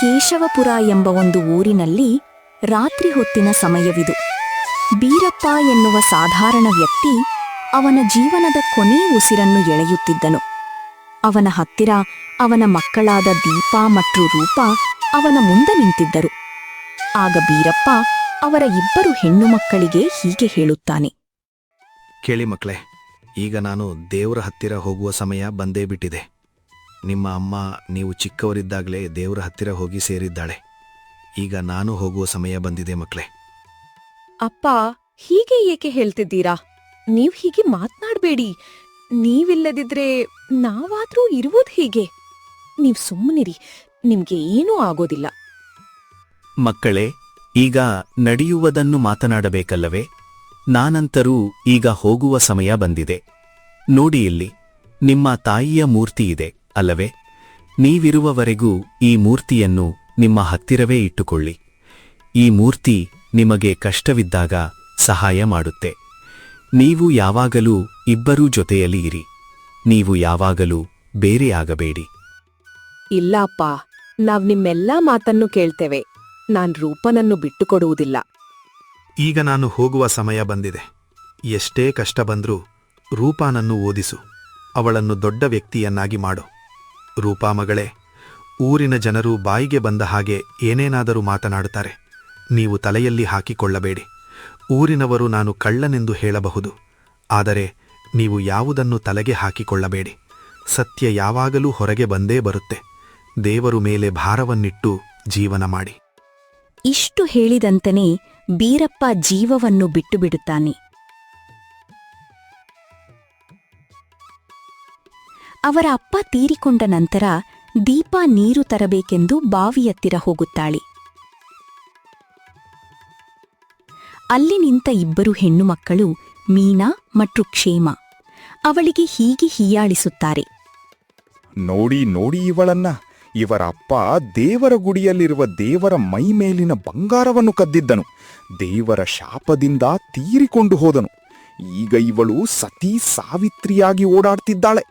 ಕೇಶವಪುರ ಎಂಬ ಒಂದು ಊರಿನಲ್ಲಿ ರಾತ್ರಿ ಹೊತ್ತಿನ ಸಮಯವಿದು. ಬೀರಪ್ಪ ಎನ್ನುವ ಸಾಧಾರಣ ವ್ಯಕ್ತಿ ಅವನ ಜೀವನದ ಕೊನೆ ಉಸಿರನ್ನು ಎಳೆಯುತ್ತಿದ್ದನು. ಅವನ ಹತ್ತಿರ ಅವನ ಮಕ್ಕಳಾದ ದೀಪಾ ಮತ್ತು ರೂಪ ಅವನ ಮುಂದೆ ನಿಂತಿದ್ದರು. ಆಗ ಬೀರಪ್ಪ ಅವರ ಇಬ್ಬರು ಹೆಣ್ಣು ಮಕ್ಕಳಿಗೆ ಹೀಗೆ ಹೇಳುತ್ತಾನೆ. ಕೇಳಿ ಮಕ್ಕಳೇ, ಈಗ ನಾನು ದೇವರ ಹತ್ತಿರ ಹೋಗುವ ಸಮಯ ಬಂದೇ ಬಿಟ್ಟಿದೆ. ನಿಮ್ಮ ಅಮ್ಮ ನೀವು ಚಿಕ್ಕವರಿದ್ದಾಗಲೇ ದೇವರ ಹತ್ತಿರ ಹೋಗಿ ಸೇರಿದ್ದಾಳೆ. ಈಗ ನಾನು ಹೋಗುವ ಸಮಯ ಬಂದಿದೆ ಮಕ್ಕಳೇ. ಅಪ್ಪ, ಹೀಗೆ ಏಕೆ ಹೇಳ್ತಿದ್ದೀರಾ? ನೀವ್ ಹೀಗೆ ಮಾತ್ನಾಡ್ಬೇಡಿ. ನೀವಿಲ್ಲದಿದ್ರೆ ನಾವಾದ್ರೂ ಇರುವುದು ಹೀಗೆ. ನೀವ್ ಸುಮ್ಮನಿರಿ, ನಿಮ್ಗೆ ಏನೂ ಆಗೋದಿಲ್ಲ. ಮಕ್ಕಳೇ, ಈಗ ನಡೆಯುವುದನ್ನು ಮಾತನಾಡಬೇಕಲ್ಲವೇ? ನಾನಂತರೂ ಈಗ ಹೋಗುವ ಸಮಯ ಬಂದಿದೆ. ನೋಡಿ, ಇಲ್ಲಿ ನಿಮ್ಮ ತಾಯಿಯ ಮೂರ್ತಿ ಇದೆ ಅಲ್ಲವೇ? ನೀವಿರುವವರೆಗೂ ಈ ಮೂರ್ತಿಯನ್ನು ನಿಮ್ಮ ಹತ್ತಿರವೇ ಇಟ್ಟುಕೊಳ್ಳಿ. ಈ ಮೂರ್ತಿ ನಿಮಗೆ ಕಷ್ಟವಿದ್ದಾಗ ಸಹಾಯ ಮಾಡುತ್ತೆ. ನೀವು ಯಾವಾಗಲೂ ಇಬ್ಬರೂ ಜೊತೆಯಲ್ಲಿ ಇರಿ. ನೀವು ಯಾವಾಗಲೂ ಬೇರೆಯಾಗಬೇಡಿ. ಇಲ್ಲ ಅಪ್ಪ, ನಾವ್ ನಿಮ್ಮೆಲ್ಲಾ ಮಾತನ್ನು ಕೇಳ್ತೇವೆ. ನಾನ್ ರೂಪನನ್ನು ಬಿಟ್ಟುಕೊಡುವುದಿಲ್ಲ. ಈಗ ನಾನು ಹೋಗುವ ಸಮಯ ಬಂದಿದೆ. ಎಷ್ಟೇ ಕಷ್ಟ ಬಂದ್ರೂ ರೂಪಾನನ್ನು ಓದಿಸು. ಅವಳನ್ನು ದೊಡ್ಡ ವ್ಯಕ್ತಿಯನ್ನಾಗಿ ಮಾಡು. ರೂಪಾ ಮಗಳೇ, ಊರಿನ ಜನರು ಬಾಯಿಗೆ ಬಂದ ಹಾಗೆ ಏನೇನಾದರೂ ಮಾತನಾಡುತ್ತಾರೆ. ನೀವು ತಲೆಯಲ್ಲಿ ಹಾಕಿಕೊಳ್ಳಬೇಡಿ. ಊರಿನವರು ನಾನು ಕಳ್ಳನೆಂದು ಹೇಳಬಹುದು, ಆದರೆ ನೀವು ಯಾವುದನ್ನು ತಲೆಗೆ ಹಾಕಿಕೊಳ್ಳಬೇಡಿ. ಸತ್ಯ ಯಾವಾಗಲೂ ಹೊರಗೆ ಬಂದೇ ಬರುತ್ತೆ. ದೇವರು ಮೇಲೆ ಭಾರವನ್ನಿಟ್ಟು ಜೀವನ ಮಾಡಿ. ಇಷ್ಟು ಹೇಳಿದಂತನೇ ಬೀರಪ್ಪ ಜೀವವನ್ನು ಬಿಟ್ಟುಬಿಡುತ್ತಾನೆ. ಅವರ ಅಪ್ಪ ತೀರಿಕೊಂಡ ನಂತರ ದೀಪಾ ನೀರು ತರಬೇಕೆಂದು ಬಾವಿಯತ್ತಿರ ಹೋಗುತ್ತಾಳೆ. ಅಲ್ಲಿ ನಿಂತ ಇಬ್ಬರು ಹೆಣ್ಣು ಮಕ್ಕಳು ಮೀನಾ ಮತ್ತು ಕ್ಷೇಮ ಅವಳಿಗೆ ಹೀಗೆ ಹೀಯಾಳಿಸುತ್ತಾರೆ. ನೋಡಿ ನೋಡಿ ಇವಳನ್ನ. ಇವರ ಅಪ್ಪ ದೇವರ ಗುಡಿಯಲ್ಲಿರುವ ದೇವರ ಮೈಮೇಲಿನ ಬಂಗಾರವನ್ನು ಕದ್ದಿದ್ದನು. ದೇವರ ಶಾಪದಿಂದ ತೀರಿಕೊಂಡು ಹೋದನು. ಈಗ ಇವಳು ಸತೀ ಸಾವಿತ್ರಿಯಾಗಿ ಓಡಾಡ್ತಿದ್ದಾಳೆ.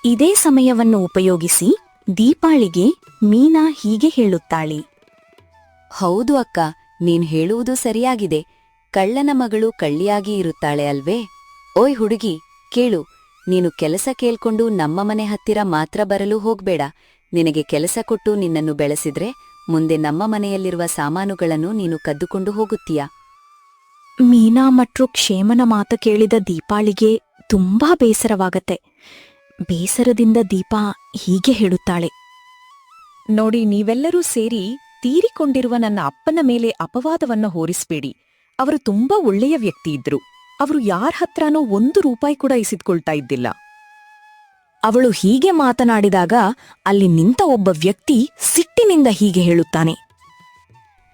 ಇದೇ ಸಮಯವನ್ನು ಉಪಯೋಗಿಸಿ ದೀಪಾಳಿಗೆ ಮೀನಾ ಹೀಗೆ ಹೇಳುತ್ತಾಳೆ. ಹೌದು ಅಕ್ಕ, ನೀನ್ ಹೇಳುವುದು ಸರಿಯಾಗಿದೆ. ಕಳ್ಳನ ಮಗಳು ಕಳ್ಳಿಯಾಗಿ ಇರುತ್ತಾಳೆ ಅಲ್ವೇ? ಓಯ್ ಹುಡುಗಿ, ಕೇಳು. ನೀನು ಕೆಲಸ ಕೇಳ್ಕೊಂಡು ನಮ್ಮ ಮನೆ ಹತ್ತಿರ ಮಾತ್ರ ಬರಲು ಹೋಗ್ಬೇಡ. ನಿನಗೆ ಕೆಲಸ ಕೊಟ್ಟು ನಿನ್ನನ್ನು ಬೆಳೆಸಿದ್ರೆ ಮುಂದೆ ನಮ್ಮ ಮನೆಯಲ್ಲಿರುವ ಸಾಮಾನುಗಳನ್ನು ನೀನು ಕದ್ದುಕೊಂಡು ಹೋಗುತ್ತೀಯಾ? ಮೀನಾ ಮತ್ತು ಕ್ಷೇಮನ ಮಾತು ಕೇಳಿದ ದೀಪಾಳಿಗೆ ತುಂಬಾ ಬೇಸರವಾಗತ್ತೆ. ಬೇಸರದಿಂದ ದೀಪಾ ಹೀಗೆ ಹೇಳುತ್ತಾಳೆ. ನೋಡಿ, ನೀವೆಲ್ಲರೂ ಸೇರಿ ತೀರಿಕೊಂಡಿರುವ ನನ್ನ ಅಪ್ಪನ ಮೇಲೆ ಅಪವಾದವನ್ನ ಹೊರಿಸ್ಬೇಡಿ. ಅವರು ತುಂಬಾ ಒಳ್ಳೆಯ ವ್ಯಕ್ತಿ ಇದ್ರು. ಅವರು ಯಾರ ಹತ್ರನೂ 1 ರೂಪಾಯಿ ಕೂಡ ಇಸಿದ್ಕೊಳ್ತಾ ಇದ್ದಿಲ್ಲ. ಅವಳು ಹೀಗೆ ಮಾತನಾಡಿದಾಗ ಅಲ್ಲಿ ನಿಂತ ಒಬ್ಬ ವ್ಯಕ್ತಿ ಸಿಟ್ಟಿನಿಂದ ಹೀಗೆ ಹೇಳುತ್ತಾನೆ.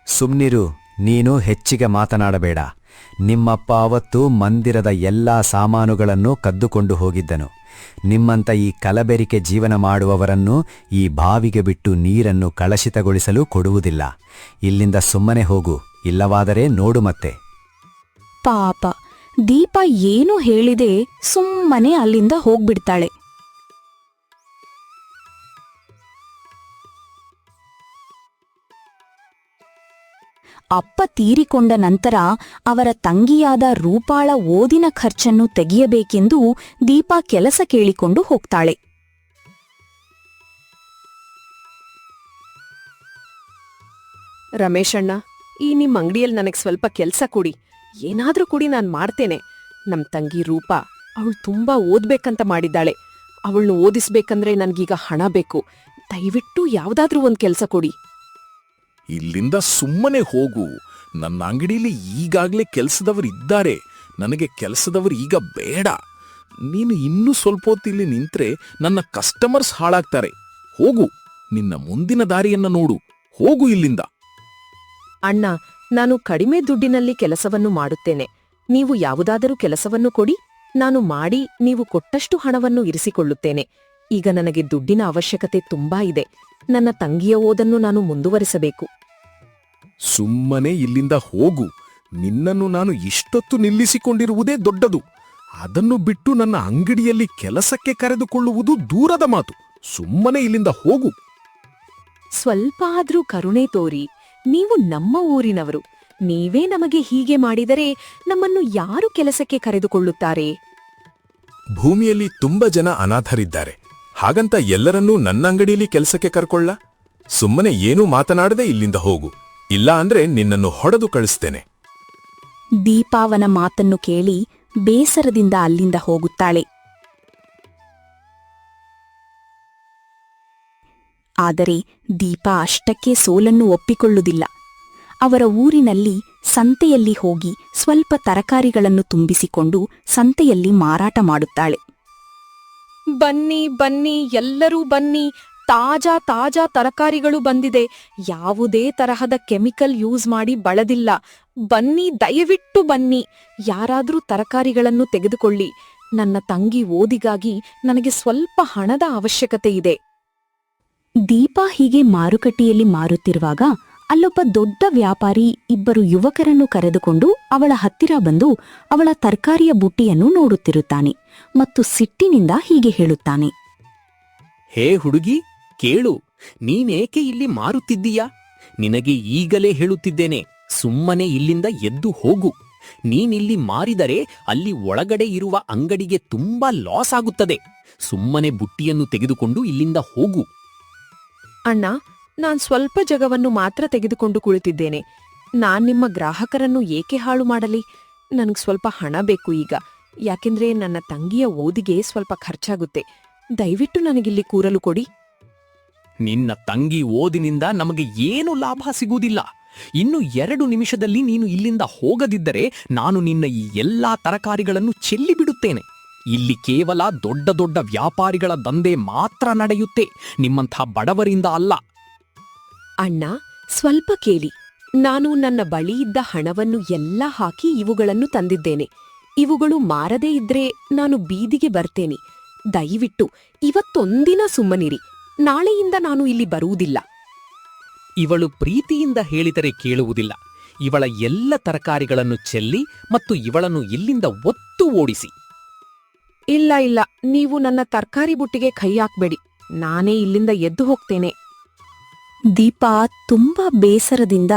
ಸುಮ್ನಿರು, ನೀನು ಹೆಚ್ಚಿಗೆ ಮಾತನಾಡಬೇಡ. ನಿಮ್ಮಪ್ಪ ಅವತ್ತು ಮಂದಿರದ ಎಲ್ಲಾ ಸಾಮಾನುಗಳನ್ನು ಕದ್ದುಕೊಂಡು ಹೋಗಿದ್ದನು. ನಿಮ್ಮಂತ ಈ ಕಲಬೆರಿಕೆ ಜೀವನ ಮಾಡುವವರನ್ನು ಈ ಬಾವಿಗೆ ಬಿಟ್ಟು ನೀರನ್ನು ಕಳಶಿತಗೊಳಿಸಲು ಕೊಡುವುದಿಲ್ಲ. ಇಲ್ಲಿಂದ ಸುಮ್ಮನೆ ಹೋಗು, ಇಲ್ಲವಾದರೆ ನೋಡು ಮತ್ತೆ. ಪಾಪ, ದೀಪಾ ಏನು ಹೇಳಿದೆ ಸುಮ್ಮನೆ ಅಲ್ಲಿಂದ ಹೋಗ್ಬಿಡ್ತಾಳೆ. ಅಪ್ಪ ತೀರಿಕೊಂಡ ನಂತರ ಅವರ ತಂಗಿಯಾದ ರೂಪಾಳ ಓದಿನ ಖರ್ಚನ್ನು ತೆಗೆಯಬೇಕೆಂದು ದೀಪಾ ಕೆಲಸ ಕೇಳಿಕೊಂಡು ಹೋಗ್ತಾಳೆ. ರಮೇಶಣ್ಣ, ಈ ನಿಮ್ ಅಂಗಡಿಯಲ್ಲಿ ನನಗೆ ಸ್ವಲ್ಪ ಕೆಲ್ಸ ಕೊಡಿ. ಏನಾದ್ರೂ ಕೊಡಿ, ನಾನ್ ಮಾಡ್ತೇನೆ. ನಮ್ ತಂಗಿ ರೂಪಾ, ಅವಳು ತುಂಬಾ ಓದ್ಬೇಕಂತ ಮಾಡಿದ್ದಾಳೆ. ಅವಳನ್ನು ಓದಿಸ್ಬೇಕಂದ್ರೆ ನನ್ಗೀಗ ಹಣ ಬೇಕು. ದಯವಿಟ್ಟು ಯಾವ್ದಾದ್ರೂ ಒಂದ್ ಕೆಲ್ಸ ಕೊಡಿ. ಇಲ್ಲಿಂದ ಸುಮ್ಮನೆ ಹೋಗು. ನನ್ನ ಅಂಗಡಿಯಲ್ಲಿ ಈಗಾಗ್ಲೇ ಕೆಲಸದವರಿದ್ದಾರೆ. ನನಗೆ ಕೆಲಸದವರು ಈಗ ಬೇಡ. ನೀನು ಇನ್ನೂ ಸ್ವಲ್ಪ ಹೊತ್ತಿಲ್ಲಿ ನಿಂತ್ರೆ ನನ್ನ ಕಸ್ಟಮರ್ಸ್ ಹಾಳಾಗ್ತಾರೆ. ಹೋಗು, ನಿನ್ನ ಮುಂದಿನ ದಾರಿಯನ್ನ ನೋಡು. ಹೋಗು ಇಲ್ಲಿಂದ. ಅಣ್ಣ, ನಾನು ಕಡಿಮೆ ದುಡ್ಡಿನಲ್ಲಿ ಕೆಲಸವನ್ನು ಮಾಡುತ್ತೇನೆ. ನೀವು ಯಾವುದಾದರೂ ಕೆಲಸವನ್ನು ಕೊಡಿ. ನಾನು ಮಾಡಿ ನೀವು ಕೊಟ್ಟಷ್ಟು ಹಣವನ್ನು ಇರಿಸಿಕೊಳ್ಳುತ್ತೇನೆ. ಈಗ ನನಗೆ ದುಡ್ಡಿನ ಅವಶ್ಯಕತೆ ತುಂಬಾ ಇದೆ. ನನ್ನ ತಂಗಿಯ ಓದನ್ನು ನಾನು ಮುಂದುವರಿಸಬೇಕು. ಸುಮ್ಮನೆ ಇಲ್ಲಿಂದ ಹೋಗು. ನಿನ್ನನ್ನು ನಾನು ಇಷ್ಟೊತ್ತು ನಿಲ್ಲಿಸಿಕೊಂಡಿರುವುದೇ ದೊಡ್ಡದು. ಅದನ್ನು ಬಿಟ್ಟು ನನ್ನ ಅಂಗಡಿಯಲ್ಲಿ ಕೆಲಸಕ್ಕೆ ಕರೆದುಕೊಳ್ಳುವುದು ದೂರದ ಮಾತು. ಸುಮ್ಮನೆ ಇಲ್ಲಿಂದ ಹೋಗು. ಸ್ವಲ್ಪ ಆದ್ರೂ ಕರುಣೆ ತೋರಿ. ನೀವು ನಮ್ಮ ಊರಿನವರು. ನೀವೇ ನಮಗೆ ಹೀಗೆ ಮಾಡಿದರೆ ನಮ್ಮನ್ನು ಯಾರು ಕೆಲಸಕ್ಕೆ ಕರೆದುಕೊಳ್ಳುತ್ತಾರೆ? ಭೂಮಿಯಲ್ಲಿ ತುಂಬ ಜನ ಅನಾಥರಿದ್ದಾರೆ. ಹಾಗಂತ ಎಲ್ಲರನ್ನೂ ನನ್ನ ಅಂಗಡಿಯಲ್ಲಿ ಕೆಲಸಕ್ಕೆ ಕರ್ಕೊಳ್ಳ? ಸುಮ್ಮನೆ ಏನೂ ಮಾತನಾಡದೆ ಇಲ್ಲಿಂದ ಹೋಗು. ಇಲ್ಲ ಅಂದ್ರೆ ನಿನ್ನನ್ನು ಹೊಡೆದು ಕಳಿಸ್ತೇನೆ. ದೀಪಾವನ ಮಾತನ್ನು ಕೇಳಿ ಬೇಸರದಿಂದ ಅಲ್ಲಿಂದ ಹೋಗುತ್ತಾಳೆ. ಆದರೆ ದೀಪಾ ಅಷ್ಟಕ್ಕೆ ಸೋಲನ್ನು ಒಪ್ಪಿಕೊಳ್ಳುವುದಿಲ್ಲ. ಅವರ ಊರಿನಲ್ಲಿ ಸಂತೆಯಲ್ಲಿ ಹೋಗಿ ಸ್ವಲ್ಪ ತರಕಾರಿಗಳನ್ನು ತುಂಬಿಸಿಕೊಂಡು ಸಂತೆಯಲ್ಲಿ ಮಾರಾಟ ಮಾಡುತ್ತಾಳೆ. ಬನ್ನಿ ಬನ್ನಿ, ಎಲ್ಲರೂ ಬನ್ನಿ. ತಾಜಾ ತಾಜಾ ತರಕಾರಿಗಳು ಬಂದಿದೆ. ಯಾವುದೇ ತರಹದ ಕೆಮಿಕಲ್ ಯೂಸ್ ಮಾಡಿ ಬಳದಿಲ್ಲ. ಬನ್ನಿ, ದಯವಿಟ್ಟು ಬನ್ನಿ. ಯಾರಾದ್ರೂ ತರಕಾರಿಗಳನ್ನು ತೆಗೆದುಕೊಳ್ಳಿ. ನನ್ನ ತಂಗಿ ಓದಿಗಾಗಿ ನನಗೆ ಸ್ವಲ್ಪ ಹಣದ ಅವಶ್ಯಕತೆ ಇದೆ. ದೀಪಾ ಹೀಗೆ ಮಾರುಕಟ್ಟೆಯಲ್ಲಿ ಮಾರುತ್ತಿರುವಾಗ ಅಲ್ಲೊಬ್ಬ ದೊಡ್ಡ ವ್ಯಾಪಾರಿ ಇಬ್ಬರು ಯುವಕರನ್ನು ಕರೆದುಕೊಂಡು ಅವಳ ಹತ್ತಿರ ಬಂದು ಅವಳ ತರಕಾರಿಯ ಬುಟ್ಟಿಯನ್ನು ನೋಡುತ್ತಿರುತ್ತಾನೆ ಮತ್ತು ಸಿಟ್ಟಿನಿಂದ ಹೀಗೆ ಹೇಳುತ್ತಾನೆ. ಹೇ ಹುಡುಗಿ, ಕೇಳು. ನೀನೇಕೆ ಇಲ್ಲಿ ಮಾರುತ್ತಿದ್ದೀಯಾ? ನಿನಗೆ ಈಗಲೇ ಹೇಳುತ್ತಿದ್ದೇನೆ, ಸುಮ್ಮನೆ ಇಲ್ಲಿಂದ ಎದ್ದು ಹೋಗು. ನೀನಿಲ್ಲಿ ಮಾರಿದರೆ ಅಲ್ಲಿ ಒಳಗಡೆ ಇರುವ ಅಂಗಡಿಗೆ ತುಂಬಾ ಲಾಸ್ ಆಗುತ್ತದೆ. ಸುಮ್ಮನೆ ಬುಟ್ಟಿಯನ್ನು ತೆಗೆದುಕೊಂಡು ಇಲ್ಲಿಂದ ಹೋಗು. ಅಣ್ಣ, ನಾನ್ ಸ್ವಲ್ಪ ಜಗವನ್ನು ಮಾತ್ರ ತೆಗೆದುಕೊಂಡು ಕುಳಿತಿದ್ದೇನೆ. ನಾನ್ ನಿಮ್ಮ ಗ್ರಾಹಕರನ್ನು ಏಕೆ ಹಾಳು ಮಾಡಲಿ? ನನಗ್ ಸ್ವಲ್ಪ ಹಣ ಬೇಕು ಈಗ. ಯಾಕೆಂದ್ರೆ ನನ್ನ ತಂಗಿಯ ಓದಿಗೆ ಸ್ವಲ್ಪ ಖರ್ಚಾಗುತ್ತೆ. ದಯವಿಟ್ಟು ನನಗಿಲ್ಲಿ ಕೂರಲು ಕೊಡಿ. ನಿನ್ನ ತಂಗಿ ಓದಿನಿಂದ ನಮಗೆ ಏನು ಲಾಭ ಸಿಗುವುದಿಲ್ಲ. ಇನ್ನು 2 ನಿಮಿಷದಲ್ಲಿ ನೀನು ಇಲ್ಲಿಂದ ಹೋಗದಿದ್ದರೆ ನಾನು ನಿನ್ನ ಈ ಎಲ್ಲಾ ತರಕಾರಿಗಳನ್ನು ಚೆಲ್ಲಿಬಿಡುತ್ತೇನೆ. ಇಲ್ಲಿ ಕೇವಲ ದೊಡ್ಡ ದೊಡ್ಡ ವ್ಯಾಪಾರಿಗಳ ದಂಧೆ ಮಾತ್ರ ನಡೆಯುತ್ತೆ, ನಿಮ್ಮಂಥ ಬಡವರಿಂದ ಅಲ್ಲ. ಅಣ್ಣ, ಸ್ವಲ್ಪ ಕೇಳಿ. ನಾನು ನನ್ನ ಬಳಿಯಿದ್ದ ಹಣವನ್ನು ಎಲ್ಲ ಹಾಕಿ ಇವುಗಳನ್ನು ತಂದಿದ್ದೇನೆ. ಇವುಗಳು ಮಾರದೇ ಇದ್ರೆ ನಾನು ಬೀದಿಗೆ ಬರ್ತೇನೆ. ದಯವಿಟ್ಟು ಇವತ್ತೊಂದಿನ ಸುಮ್ಮನಿರಿ. ನಾಳೆಯಿಂದ ನಾನು ಇಲ್ಲಿ ಬರುವುದಿಲ್ಲ. ಇವಳು ಪ್ರೀತಿಯಿಂದ ಹೇಳಿದರೆ ಕೇಳುವುದಿಲ್ಲ. ಇವಳ ಎಲ್ಲ ತರಕಾರಿಗಳನ್ನು ಚೆಲ್ಲಿ ಮತ್ತು ಇವಳನ್ನು ಇಲ್ಲಿಂದ ಒತ್ತು ಓಡಿಸಿ. ಇಲ್ಲ ಇಲ್ಲ, ನೀವು ನನ್ನ ತರಕಾರಿ ಬುಟ್ಟಿಗೆ ಕೈ ಹಾಕ್ಬೇಡಿ. ನಾನೇ ಇಲ್ಲಿಂದ ಎದ್ದು ಹೋಗ್ತೇನೆ. ದೀಪಾ ತುಂಬಾ ಬೇಸರದಿಂದ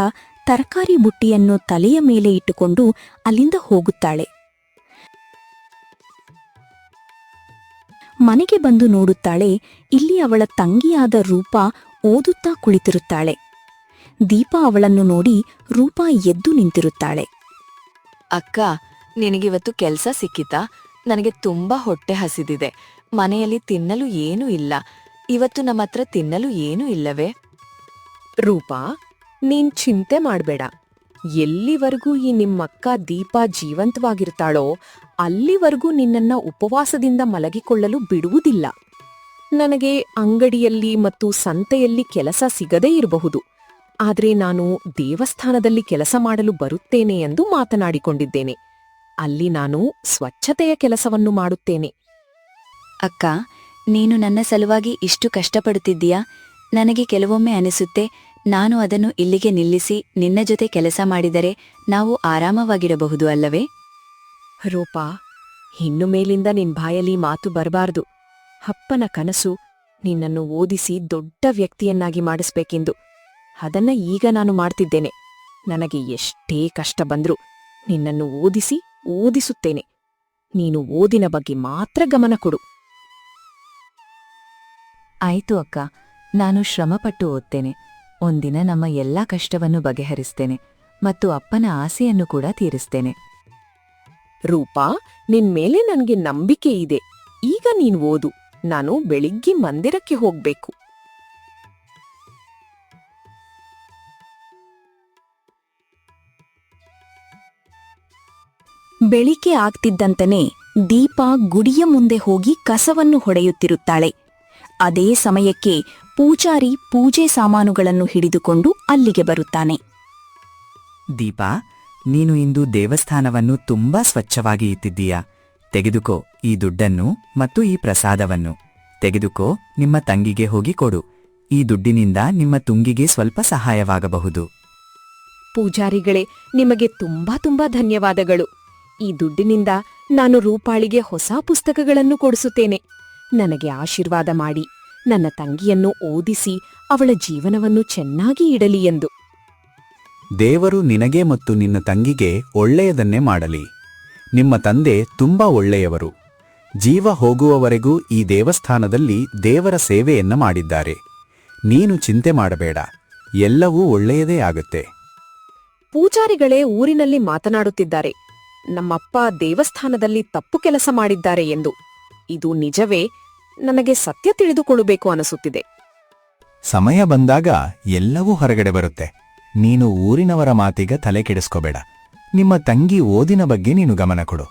ತರಕಾರಿ ಬುಟ್ಟಿಯನ್ನು ತಲೆಯ ಮೇಲೆ ಇಟ್ಟುಕೊಂಡು ಅಲ್ಲಿಂದ ಹೋಗುತ್ತಾಳೆ. ಮನೆಗೆ ಬಂದು ನೋಡುತ್ತಾಳೆ, ಇಲ್ಲಿ ಅವಳ ತಂಗಿಯಾದ ರೂಪಾ ಓದುತ್ತಾ ಕುಳಿತಿರುತ್ತಾಳೆ. ದೀಪಾ ಅವಳನ್ನು ನೋಡಿ ರೂಪಾ ಎದ್ದು ನಿಂತಿರುತ್ತಾಳೆ. ಅಕ್ಕ, ನಿನಗಿವತ್ತು ಕೆಲ್ಸ ಸಿಕ್ಕಿತಾ? ನನಗೆ ತುಂಬಾ ಹೊಟ್ಟೆ ಹಸಿದಿದೆ. ಮನೆಯಲ್ಲಿ ತಿನ್ನಲು ಏನೂ ಇಲ್ಲ. ಇವತ್ತು ನಮ್ಮತ್ರ ತಿನ್ನಲು ಏನೂ ಇಲ್ಲವೇ? ರೂಪಾ, ನೀನ್ ಚಿಂತೆ ಮಾಡ್ಬೇಡ. ಎಲ್ಲಿವರೆಗೂ ಈ ನಿಮ್ಮಕ್ಕ ದೀಪಾ ಜೀವಂತವಾಗಿರ್ತಾಳೋ ಅಲ್ಲಿವರೆಗೂ ನಿನ್ನನ್ನ ಉಪವಾಸದಿಂದ ಮಲಗಿಕೊಳ್ಳಲು ಬಿಡುವುದಿಲ್ಲ. ನನಗೆ ಅಂಗಡಿಯಲ್ಲಿ ಮತ್ತು ಸಂತೆಯಲ್ಲಿ ಕೆಲಸ ಸಿಗದೇ ಇರಬಹುದು. ಆದ್ರೆ ನಾನು ದೇವಸ್ಥಾನದಲ್ಲಿ ಕೆಲಸ ಮಾಡಲು ಬರುತ್ತೇನೆ ಎಂದು ಮಾತನಾಡಿಕೊಂಡಿದ್ದೇನೆ. ಅಲ್ಲಿ ನಾನು ಸ್ವಚ್ಛತೆಯ ಕೆಲಸವನ್ನು ಮಾಡುತ್ತೇನೆ. ಅಕ್ಕ, ನೀನು ನನ್ನ ಸಲುವಾಗಿ ಇಷ್ಟು ಕಷ್ಟಪಡುತ್ತಿದ್ದೀಯಾ? ನನಗೆ ಕೆಲವೊಮ್ಮೆ ಅನಿಸುತ್ತೆ, ನಾನು ಅದನ್ನು ಇಲ್ಲಿಗೆ ನಿಲ್ಲಿಸಿ ನಿನ್ನ ಜೊತೆ ಕೆಲಸ ಮಾಡಿದರೆ ನಾವು ಆರಾಮವಾಗಿರಬಹುದು ಅಲ್ಲವೇ? ರೂಪಾ, ಇನ್ನು ಮೇಲಿಂದ ನಿನ್ ಬಾಯಲ್ಲಿ ಮಾತು ಬರಬಾರ್ದು. ಅಪ್ಪನ ಕನಸು ನಿನ್ನನ್ನು ಓದಿಸಿ ದೊಡ್ಡ ವ್ಯಕ್ತಿಯನ್ನಾಗಿ ಮಾಡಿಸ್ಬೇಕೆಂದು. ಅದನ್ನ ಈಗ ನಾನು ಮಾಡ್ತಿದ್ದೇನೆ. ನನಗೆ ಎಷ್ಟೇ ಕಷ್ಟ ಬಂದ್ರೂ ನಿನ್ನನ್ನು ಓದಿಸುತ್ತೇನೆ. ನೀನು ಓದಿನ ಬಗ್ಗೆ ಮಾತ್ರ ಗಮನ ಕೊಡು. ಆಯ್ತು ಅಕ್ಕ, ನಾನು ಶ್ರಮಪಟ್ಟು ಓದ್ತೇನೆ. ಒಂದಿನ ನಮ್ಮ ಎಲ್ಲಾ ಕಷ್ಟವನ್ನು ಬಗೆಹರಿಸ್ತೇನೆ ಮತ್ತು ಅಪ್ಪನ ಆಸೆಯನ್ನು ಕೂಡ ತೀರಿಸ್ತೇನೆ. ರೂಪಾ, ನಿನ್ಮೇಲೆ ನನ್ಗೆ ನಂಬಿಕೆ ಇದೆ. ಈಗ ನೀನ್ ಓದು. ನಾನು ಬೆಳಿಗ್ಗೆ ಮಂದಿರಕ್ಕೆ ಹೋಗ್ಬೇಕು. ಬೆಳಿಗ್ಗೆ ಆಗ್ತಿದ್ದಂತನೇ ದೀಪಾ ಗುಡಿಯ ಮುಂದೆ ಹೋಗಿ ಕಸವನ್ನು ಹೊಡೆಯುತ್ತಿರುತ್ತಾಳೆ. ಅದೇ ಸಮಯಕ್ಕೆ ಪೂಜಾರಿ ಪೂಜೆ ಸಾಮಾನುಗಳನ್ನು ಹಿಡಿದುಕೊಂಡು ಅಲ್ಲಿಗೆ ಬರುತ್ತಾನೆ. ದೀಪಾ, ನೀನು ಇಂದು ದೇವಸ್ಥಾನವನ್ನು ತುಂಬಾ ಸ್ವಚ್ಛವಾಗಿ ಇಟ್ಟಿದ್ದೀಯಾ. ತೆಗೆದುಕೋ ಈ ದುಡ್ಡನ್ನು ಮತ್ತು ಈ ಪ್ರಸಾದವನ್ನು. ತೆಗೆದುಕೋ, ನಿಮ್ಮ ತಂಗಿಗೆ ಹೋಗಿ ಕೊಡು. ಈ ದುಡ್ಡಿನಿಂದ ನಿಮ್ಮ ತುಂಗಿಗೆ ಸ್ವಲ್ಪ ಸಹಾಯವಾಗಬಹುದು. ಪೂಜಾರಿಗಳೇ, ನಿಮಗೆ ತುಂಬಾ ಧನ್ಯವಾದಗಳು. ಈ ದುಡ್ಡಿನಿಂದ ನಾನು ರೂಪಾಳಿಗೆ ಹೊಸ ಪುಸ್ತಕಗಳನ್ನು ಕೊಡಿಸುತ್ತೇನೆ. ನನಗೆ ಆಶೀರ್ವಾದ ಮಾಡಿ ನನ್ನ ತಂಗಿಯನ್ನು ಓದಿಸಿ ಅವಳ ಜೀವನವನ್ನು ಚೆನ್ನಾಗಿ ಇಡಲಿ ಎಂದು. ದೇವರು ನಿನಗೆ ಮತ್ತು ನಿನ್ನ ತಂಗಿಗೆ ಒಳ್ಳೆಯದನ್ನೇ ಮಾಡಲಿ. ನಿಮ್ಮ ತಂದೆ ತುಂಬಾ ಒಳ್ಳೆಯವರು. ಜೀವ ಹೋಗುವವರೆಗೂ ಈ ದೇವಸ್ಥಾನದಲ್ಲಿ ದೇವರ ಸೇವೆಯನ್ನ ಮಾಡಿದ್ದಾರೆ. ನೀನು ಚಿಂತೆ ಮಾಡಬೇಡ, ಎಲ್ಲವೂ ಒಳ್ಳೆಯದೇ ಆಗುತ್ತೆ. ಪೂಜಾರಿಗಳೇ ಊರಿನಲ್ಲಿ ಮಾತನಾಡುತ್ತಿದ್ದಾರೆ, ನಮ್ಮಪ್ಪ ದೇವಸ್ಥಾನದಲ್ಲಿ ತಪ್ಪು ಕೆಲಸ ಮಾಡಿದ್ದಾರೆ ಎಂದು. ಇದು ನಿಜವೇ? ನನಗೆ ಸತ್ಯ ತಿಳಿದುಕೊಳ್ಳಬೇಕು ಅನಿಸುತ್ತಿದೆ. ಸಮಯ ಬಂದಾಗ ಎಲ್ಲವೂ ಹೊರಗಡೆ ಬರುತ್ತೆ. ನೀನು ಊರಿನವರ ಮಾತಿಗೆ ತಲೆ ಕೆಡಿಸ್ಕೋಬೇಡ. ನಿಮ್ಮ ತಂಗಿ ಓದಿನ ಬಗ್ಗೆ ನೀನು ಗಮನ ಕೊಡು.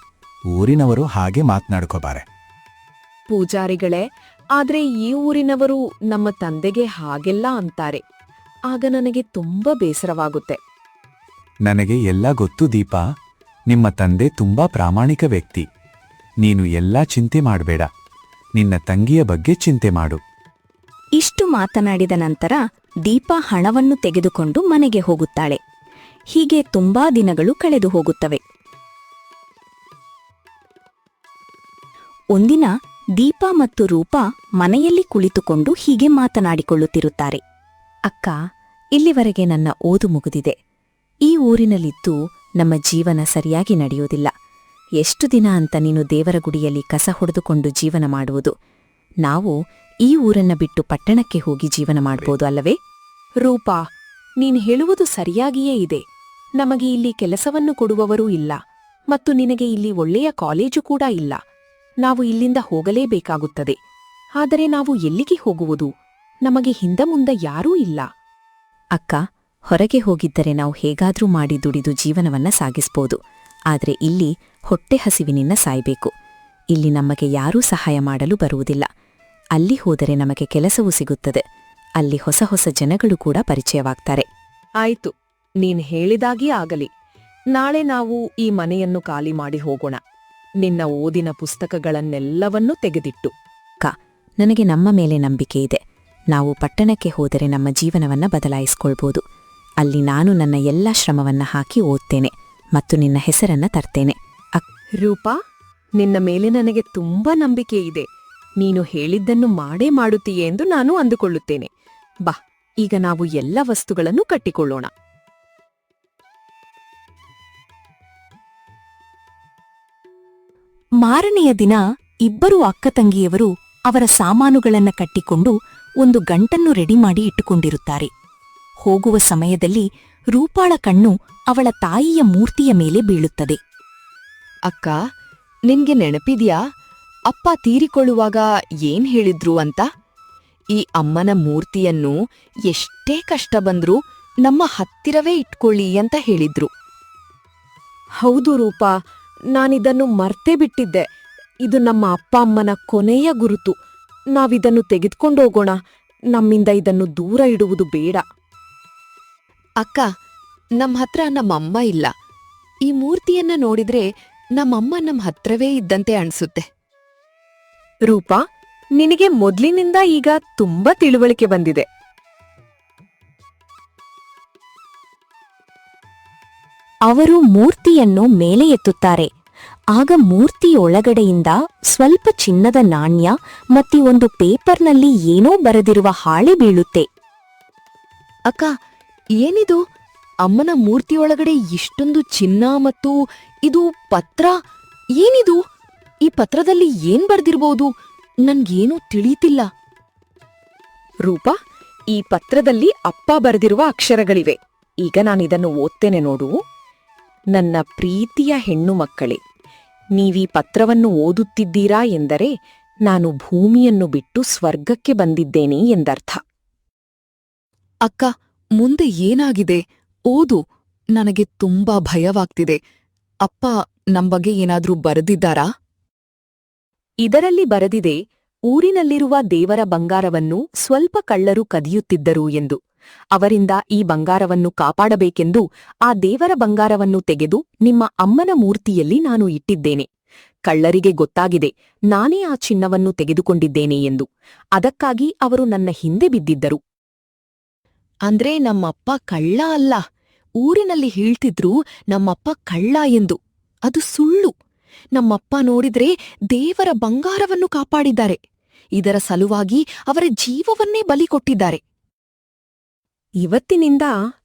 ಊರಿನವರು ಹಾಗೆ ಮಾತನಾಡ್ಕೋಬಾರೆ. ಪೂಜಾರಿಗಳೇ, ಆದ್ರೆ ಈ ಊರಿನವರು ನಮ್ಮ ತಂದೆಗೆ ಹಾಗೆಲ್ಲ ಅಂತಾರೆ. ಆಗ ನನಗೆ ತುಂಬಾ ಬೇಸರವಾಗುತ್ತೆ. ನನಗೆ ಎಲ್ಲ ಗೊತ್ತು ದೀಪಾ. ನಿಮ್ಮ ತಂದೆ ತುಂಬಾ ಪ್ರಾಮಾಣಿಕ ವ್ಯಕ್ತಿ. ನೀನು ಎಲ್ಲಾ ಚಿಂತೆ ಮಾಡಬೇಡ. ನಿನ್ನ ತಂಗಿಯ ಬಗ್ಗೆ ಚಿಂತೆ ಮಾಡು. ಇಷ್ಟು ಮಾತನಾಡಿದ ನಂತರ ದೀಪಾ ಹಣವನ್ನು ತೆಗೆದುಕೊಂಡು ಮನೆಗೆ ಹೋಗುತ್ತಾಳೆ. ಹೀಗೆ ತುಂಬಾ ದಿನಗಳು ಕಳೆದು ಹೋಗುತ್ತವೆ. ಒಂದಿನ ದೀಪಾ ಮತ್ತು ರೂಪಾ ಮನೆಯಲ್ಲಿ ಕುಳಿತುಕೊಂಡು ಹೀಗೆ ಮಾತನಾಡಿಕೊಳ್ಳುತ್ತಿರುತ್ತಾರೆ. ಅಕ್ಕ, ಇಲ್ಲಿವರೆಗೆ ನನ್ನ ಓದು ಮುಗಿದಿದೆ. ಈ ಊರಿನಲ್ಲಿದ್ದು ನಮ್ಮ ಜೀವನ ಸರಿಯಾಗಿ ನಡೆಯುವುದಿಲ್ಲ. ಎಷ್ಟು ದಿನ ಅಂತ ನೀನು ದೇವರ ಗುಡಿಯಲ್ಲಿ ಕಸ ಹೊಡೆದುಕೊಂಡು ಜೀವನ ಮಾಡುವುದು? ನಾವು ಈ ಊರನ್ನ ಬಿಟ್ಟು ಪಟ್ಟಣಕ್ಕೆ ಹೋಗಿ ಜೀವನ ಮಾಡ್ಬೋದು ಅಲ್ಲವೇ? ರೂಪಾ, ನೀನ್ ಹೇಳುವುದು ಸರಿಯಾಗಿಯೇ ಇದೆ. ನಮಗೆ ಇಲ್ಲಿ ಕೆಲಸವನ್ನು ಕೊಡುವವರೂ ಇಲ್ಲ, ಮತ್ತು ನಿನಗೆ ಇಲ್ಲಿ ಒಳ್ಳೆಯ ಕಾಲೇಜು ಕೂಡ ಇಲ್ಲ. ನಾವು ಇಲ್ಲಿಂದ ಹೋಗಲೇಬೇಕಾಗುತ್ತದೆ. ಆದರೆ ನಾವು ಎಲ್ಲಿಗೆ ಹೋಗುವುದು? ನಮಗೆ ಹಿಂದ ಮುಂದ ಯಾರೂ ಇಲ್ಲ. ಅಕ್ಕ, ಹೊರಗೆ ಹೋಗಿದ್ದರೆ ನಾವು ಹೇಗಾದ್ರೂ ಮಾಡಿ ದುಡಿದು ಜೀವನವನ್ನ ಸಾಗಿಸ್ಬೋದು. ಆದ್ರೆ ಇಲ್ಲಿ ಹೊಟ್ಟೆ ಹಸಿವಿನಿಂದ ಸಾಯ್ಬೇಕು. ಇಲ್ಲಿ ನಮಗೆ ಯಾರೂ ಸಹಾಯ ಮಾಡಲು ಬರುವುದಿಲ್ಲ. ಅಲ್ಲಿ ಹೋದರೆ ನಮಗೆ ಕೆಲಸವೂ ಸಿಗುತ್ತದೆ. ಅಲ್ಲಿ ಹೊಸ ಹೊಸ ಜನಗಳು ಕೂಡ ಪರಿಚಯವಾಗ್ತಾರೆ. ಆಯ್ತು, ನೀನ್ ಹೇಳಿದಾಗೇ ಆಗಲಿ. ನಾಳೆ ನಾವು ಈ ಮನೆಯನ್ನು ಖಾಲಿ ಮಾಡಿ ಹೋಗೋಣ. ನಿನ್ನ ಓದಿನ ಪುಸ್ತಕಗಳನ್ನೆಲ್ಲವನ್ನೂ ತೆಗೆದಿಟ್ಟು. ನನಗೆ ನಮ್ಮ ಮೇಲೆ ನಂಬಿಕೆ ಇದೆ. ನಾವು ಪಟ್ಟಣಕ್ಕೆ ಹೋದರೆ ನಮ್ಮ ಜೀವನವನ್ನ ಬದಲಾಯಿಸ್ಕೊಳ್ಬೋದು. ಅಲ್ಲಿ ನಾನು ನನ್ನ ಎಲ್ಲ ಶ್ರಮವನ್ನ ಹಾಕಿ ಓದ್ತೇನೆ ಮತ್ತು ನಿನ್ನ ಹೆಸರನ್ನ ತರ್ತೇನೆ. ರೂಪಾ, ನಿನ್ನ ಮೇಲೆ ನನಗೆ ತುಂಬಾ ನಂಬಿಕೆ ಇದೆ. ನೀನು ಹೇಳಿದ್ದನ್ನು ಮಾಡೇ ಮಾಡುತ್ತೀಯೆ ಎಂದು ನಾನು ಅಂದುಕೊಳ್ಳುತ್ತೇನೆ. ಬಾ, ಈಗ ನಾವು ಎಲ್ಲ ವಸ್ತುಗಳನ್ನು ಕಟ್ಟಿಕೊಳ್ಳೋಣ. ಮಾರನೆಯ ದಿನ ಇಬ್ಬರು ಅಕ್ಕತಂಗಿಯವರು ಅವರ ಸಾಮಾನುಗಳನ್ನ ಕಟ್ಟಿಕೊಂಡು ಒಂದು ಗಂಟನ್ನು ರೆಡಿ ಮಾಡಿ ಇಟ್ಟುಕೊಂಡಿರುತ್ತಾರೆ. ಹೋಗುವ ಸಮಯದಲ್ಲಿ ರೂಪಾಳ ಕಣ್ಣು ಅವಳ ತಾಯಿಯ ಮೂರ್ತಿಯ ಮೇಲೆ ಬೀಳುತ್ತದೆ. ಅಕ್ಕ, ನಿನ್ಗೆ ನೆನಪಿದ್ಯಾ ಅಪ್ಪ ತೀರಿಕೊಳ್ಳುವಾಗ ಏನ್ ಹೇಳಿದ್ರು ಅಂತ? ಈ ಅಮ್ಮನ ಮೂರ್ತಿಯನ್ನು ಎಷ್ಟೇ ಕಷ್ಟ ಬಂದ್ರೂ ನಮ್ಮ ಹತ್ತಿರವೇ ಇಟ್ಕೊಳ್ಳಿ ಅಂತ ಹೇಳಿದ್ರು. ಹೌದು ರೂಪಾ, ನಾನಿದನ್ನು ಮರ್ತೇ ಬಿಟ್ಟಿದ್ದೆ. ಇದು ನಮ್ಮ ಅಪ್ಪ ಅಮ್ಮನ ಕೊನೆಯ ಗುರುತು. ನಾವಿದನ್ನು ತೆಗೆದುಕೊಂಡೋಗೋಣ. ನಮ್ಮಿಂದ ಇದನ್ನು ದೂರ ಇಡುವುದು ಬೇಡ. ಅಕ್ಕ, ನಮ್ ಹತ್ರ ನಮ್ಮಮ್ಮ ಇಲ್ಲ. ಈ ಮೂರ್ತಿಯನ್ನ ನೋಡಿದ್ರೆ ನಮ್ಮಮ್ಮ ನಮ್ ಹತ್ರವೇ ಇದ್ದಂತೆ ಅನ್ಸುತ್ತೆ. ರೂಪಾ, ನಿನಗೆ ಮೊದ್ಲಿನಿಂದ ಈಗ ತುಂಬಾ ತಿಳುವಳಿಕೆ ಬಂದಿದೆ. ಅವರು ಮೂರ್ತಿಯನ್ನು ಮೇಲೆ ಎತ್ತುತ್ತಾರೆ. ಆಗ ಮೂರ್ತಿಯೊಳಗಡೆಯಿಂದ ಸ್ವಲ್ಪ ಚಿನ್ನದ ನಾಣ್ಯ ಮತ್ತು ಒಂದು ಪೇಪರ್ನಲ್ಲಿ ಏನೋ ಬರೆದಿರುವ ಹಾಳೆ ಬೀಳುತ್ತೆ. ಅಕ್ಕ, ಏನಿದು? ಅಮ್ಮನ ಮೂರ್ತಿಯೊಳಗಡೆ ಇಷ್ಟೊಂದು ಚಿನ್ನ ಮತ್ತು ಇದು ಪತ್ರ. ಏನಿದು? ಈ ಪತ್ರದಲ್ಲಿ ಏನ್ ಬರ್ದಿರ್ಬೋದು? ನನ್ಗೇನೂ ತಿಳಿಯುತ್ತಿಲ್ಲ. ರೂಪಾ, ಈ ಪತ್ರದಲ್ಲಿ ಅಪ್ಪ ಬರೆದಿರುವ ಅಕ್ಷರಗಳಿವೆ. ಈಗ ನಾನಿದನ್ನು ಓದ್ತೇನೆ ನೋಡು. ನನ್ನ ಪ್ರೀತಿಯ ಹೆಣ್ಣು ಮಕ್ಕಳೇ, ನೀವೀ ಪತ್ರವನ್ನು ಓದುತ್ತಿದ್ದೀರಾ ಎಂದರೆ ನಾನು ಭೂಮಿಯನ್ನು ಬಿಟ್ಟು ಸ್ವರ್ಗಕ್ಕೆ ಬಂದಿದ್ದೇನೆ ಎಂದರ್ಥ. ಅಕ್ಕ, ಮುಂದೆ ಏನಾಗಿದೆ? ಓದು. ನನಗೆ ತುಂಬಾ ಭಯವಾಗ್ತಿದೆ. ಅಪ್ಪ ನಮ್ ಬಗ್ಗೆ ಏನಾದ್ರೂ ಬರೆದಿದ್ದಾರಾ? ಇದರಲ್ಲಿ ಬರೆದಿದೆ, ಊರಿನಲ್ಲಿರುವ ದೇವರ ಬಂಗಾರವನ್ನು ಸ್ವಲ್ಪ ಕಳ್ಳರು ಕದಿಯುತ್ತಿದ್ದರು ಎಂದು. ಅವರಿಂದ ಈ ಬಂಗಾರವನ್ನು ಕಾಪಾಡಬೇಕೆಂದು ಆ ದೇವರ ಬಂಗಾರವನ್ನು ತೆಗೆದು ನಿಮ್ಮ ಅಮ್ಮನ ಮೂರ್ತಿಯಲ್ಲಿ ನಾನು ಇಟ್ಟಿದ್ದೇನೆ. ಕಳ್ಳರಿಗೆ ಗೊತ್ತಾಗಿದೆ ನಾನೇ ಆ ಚಿನ್ನವನ್ನು ತೆಗೆದುಕೊಂಡಿದ್ದೇನೆ ಎಂದು. ಅದಕ್ಕಾಗಿ ಅವರು ನನ್ನ ಹಿಂದೆ ಬಿದ್ದಿದ್ದರು. ಅಂದ್ರೆ ನಮ್ಮಪ್ಪ ಕಳ್ಳ ಅಲ್ಲ. ಊರಿನಲ್ಲಿ ಹೇಳ್ತಿದ್ರು ನಮ್ಮಪ್ಪ ಕಳ್ಳ ಎಂದು. ಅದು ಸುಳ್ಳು. ನಮ್ಮಪ್ಪ ನೋಡಿದ್ರೆ ದೇವರ ಬಂಗಾರವನ್ನು ಕಾಪಾಡಿದ್ದಾರೆ. ಇದರ ಸಲುವಾಗಿ ಅವರ ಜೀವವನ್ನೇ ಬಲಿ ಕೊಟ್ಟಿದ್ದಾರೆ. ಇವತ್ತಿನಿಂದ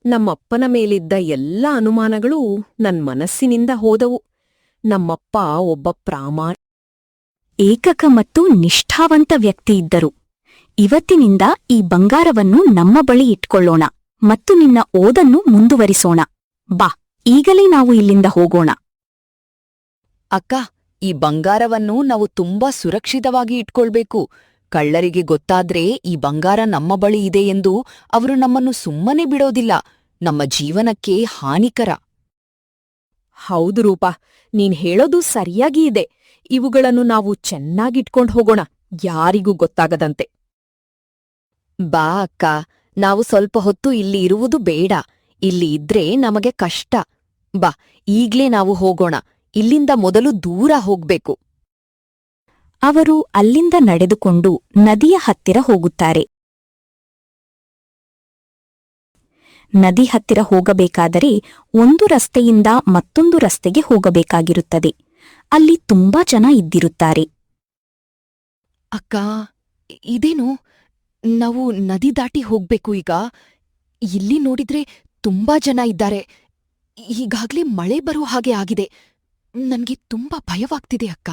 ನಮ್ಮಪ್ಪನ ಮೇಲಿದ್ದ ಎಲ್ಲ ಅನುಮಾನಗಳು ನನ್ ಮನಸ್ಸಿನಿಂದ ಹೋದವು. ನಮ್ಮಪ್ಪ ಒಬ್ಬ ಏಕಕ ಮತ್ತು ನಿಷ್ಠಾವಂತ ವ್ಯಕ್ತಿ ಇದ್ದರು. ಇವತ್ತಿನಿಂದ ಈ ಬಂಗಾರವನ್ನು ನಮ್ಮ ಬಳಿ ಇಟ್ಕೊಳ್ಳೋಣ ಮತ್ತು ನಿನ್ನ ಓದನ್ನು ಮುಂದುವರಿಸೋಣ. ಬಾ, ಈಗಲೇ ನಾವು ಇಲ್ಲಿಂದ ಹೋಗೋಣ. ಅಕ್ಕ, ಈ ಬಂಗಾರವನ್ನು ನಾವು ತುಂಬಾ ಸುರಕ್ಷಿತವಾಗಿ ಇಟ್ಕೊಳ್ಬೇಕು. ಕಳ್ಳರಿಗೆ ಗೊತ್ತಾದ್ರೆ ಈ ಬಂಗಾರ ನಮ್ಮ ಬಳಿ ಇದೆ ಎಂದು ಅವರು ನಮ್ಮನ್ನು ಸುಮ್ಮನೆ ಬಿಡೋದಿಲ್ಲ. ನಮ್ಮ ಜೀವನಕ್ಕೆ ಹಾನಿಕರ. ಹೌದು ರೂಪಾ, ನೀನ್ ಹೇಳೋದು ಸರಿಯಾಗಿ ಇದೆ. ಇವುಗಳನ್ನು ನಾವು ಚೆನ್ನಾಗಿಟ್ಕೊಂಡ್ ಹೋಗೋಣ, ಯಾರಿಗೂ ಗೊತ್ತಾಗದಂತೆ. ಬಾ ಅಕ್ಕ, ನಾವು ಸ್ವಲ್ಪ ಹೊತ್ತು ಇಲ್ಲಿ ಇರುವುದು ಬೇಡ. ಇಲ್ಲಿ ಇದ್ರೆ ನಮಗೆ ಕಷ್ಟ. ಬಾ, ಈಗ್ಲೇ ನಾವು ಹೋಗೋಣ. ಇಲ್ಲಿಂದ ಮೊದಲು ದೂರ ಹೋಗ್ಬೇಕು. ಅವರು ಅಲ್ಲಿಂದ ನಡೆದುಕೊಂಡು ನದಿಯ ಹತ್ತಿರ ಹೋಗುತ್ತಾರೆ. ನದಿ ಹತ್ತಿರ ಹೋಗಬೇಕಾದರೆ ಒಂದು ರಸ್ತೆಯಿಂದ ಮತ್ತೊಂದು ರಸ್ತೆಗೆ ಹೋಗಬೇಕಾಗಿರುತ್ತದೆ. ಅಲ್ಲಿ ತುಂಬಾ ಜನ ಇದ್ದಿರುತ್ತಾರೆ. ಅಕ್ಕ, ಇದೇನು? ನಾವು ನದಿ ದಾಟಿ ಹೋಗ್ಬೇಕು ಈಗ. ಇಲ್ಲಿ ನೋಡಿದ್ರೆ ತುಂಬಾ ಜನ ಇದ್ದಾರೆ. ಈಗಾಗ್ಲೇ ಮಳೆ ಬರೋ ಹಾಗೆ ಆಗಿದೆ. ನನ್ಗೆ ತುಂಬಾ ಭಯವಾಗ್ತಿದೆ ಅಕ್ಕ.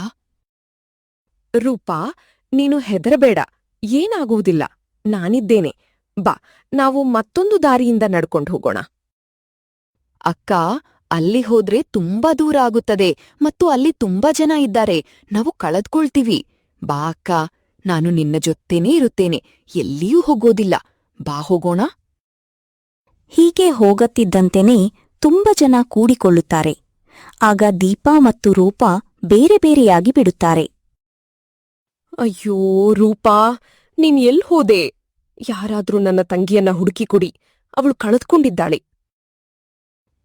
ರೂಪಾ, ನೀನು ಹೆದರಬೇಡ, ಏನಾಗುವುದಿಲ್ಲ. ನಾನಿದ್ದೇನೆ. ಬಾ, ನಾವು ಮತ್ತೊಂದು ದಾರಿಯಿಂದ ನಡ್ಕೊಂಡು ಹೋಗೋಣ. ಅಕ್ಕ, ಅಲ್ಲಿ ಹೋದ್ರೆ ತುಂಬಾ ದೂರ ಆಗುತ್ತದೆ ಮತ್ತು ಅಲ್ಲಿ ತುಂಬಾ ಜನ ಇದ್ದಾರೆ. ನಾವು ಕಳೆದ್ಕೊಳ್ತೀವಿ. ಬಾ ಅಕ್ಕ, ನಾನು ನಿನ್ನ ಜೊತೆನೇ ಇರುತ್ತೇನೆ. ಎಲ್ಲಿಯೂ ಹೋಗೋದಿಲ್ಲ. ಬಾ, ಹೋಗೋಣ. ಹೀಗೆ ಹೋಗುತ್ತಿದ್ದಂತೆಯೇ ತುಂಬ ಜನ ಕೂಡಿಕೊಳ್ಳುತ್ತಾರೆ. ಆಗ ದೀಪಾ ಮತ್ತು ರೂಪಾ ಬೇರೆ ಬೇರೆಯಾಗಿ ಬಿಡುತ್ತಾರೆ. ಅಯ್ಯೋ ರೂಪಾ, ನೀನ್ ಎಲ್ ಹೋದೆ? ಯಾರಾದ್ರೂ ನನ್ನ ತಂಗಿಯನ್ನ ಹುಡುಕಿ ಕೊಡಿ. ಅವಳು ಕಳೆದುಕೊಂಡಿದ್ದಾಳೆ.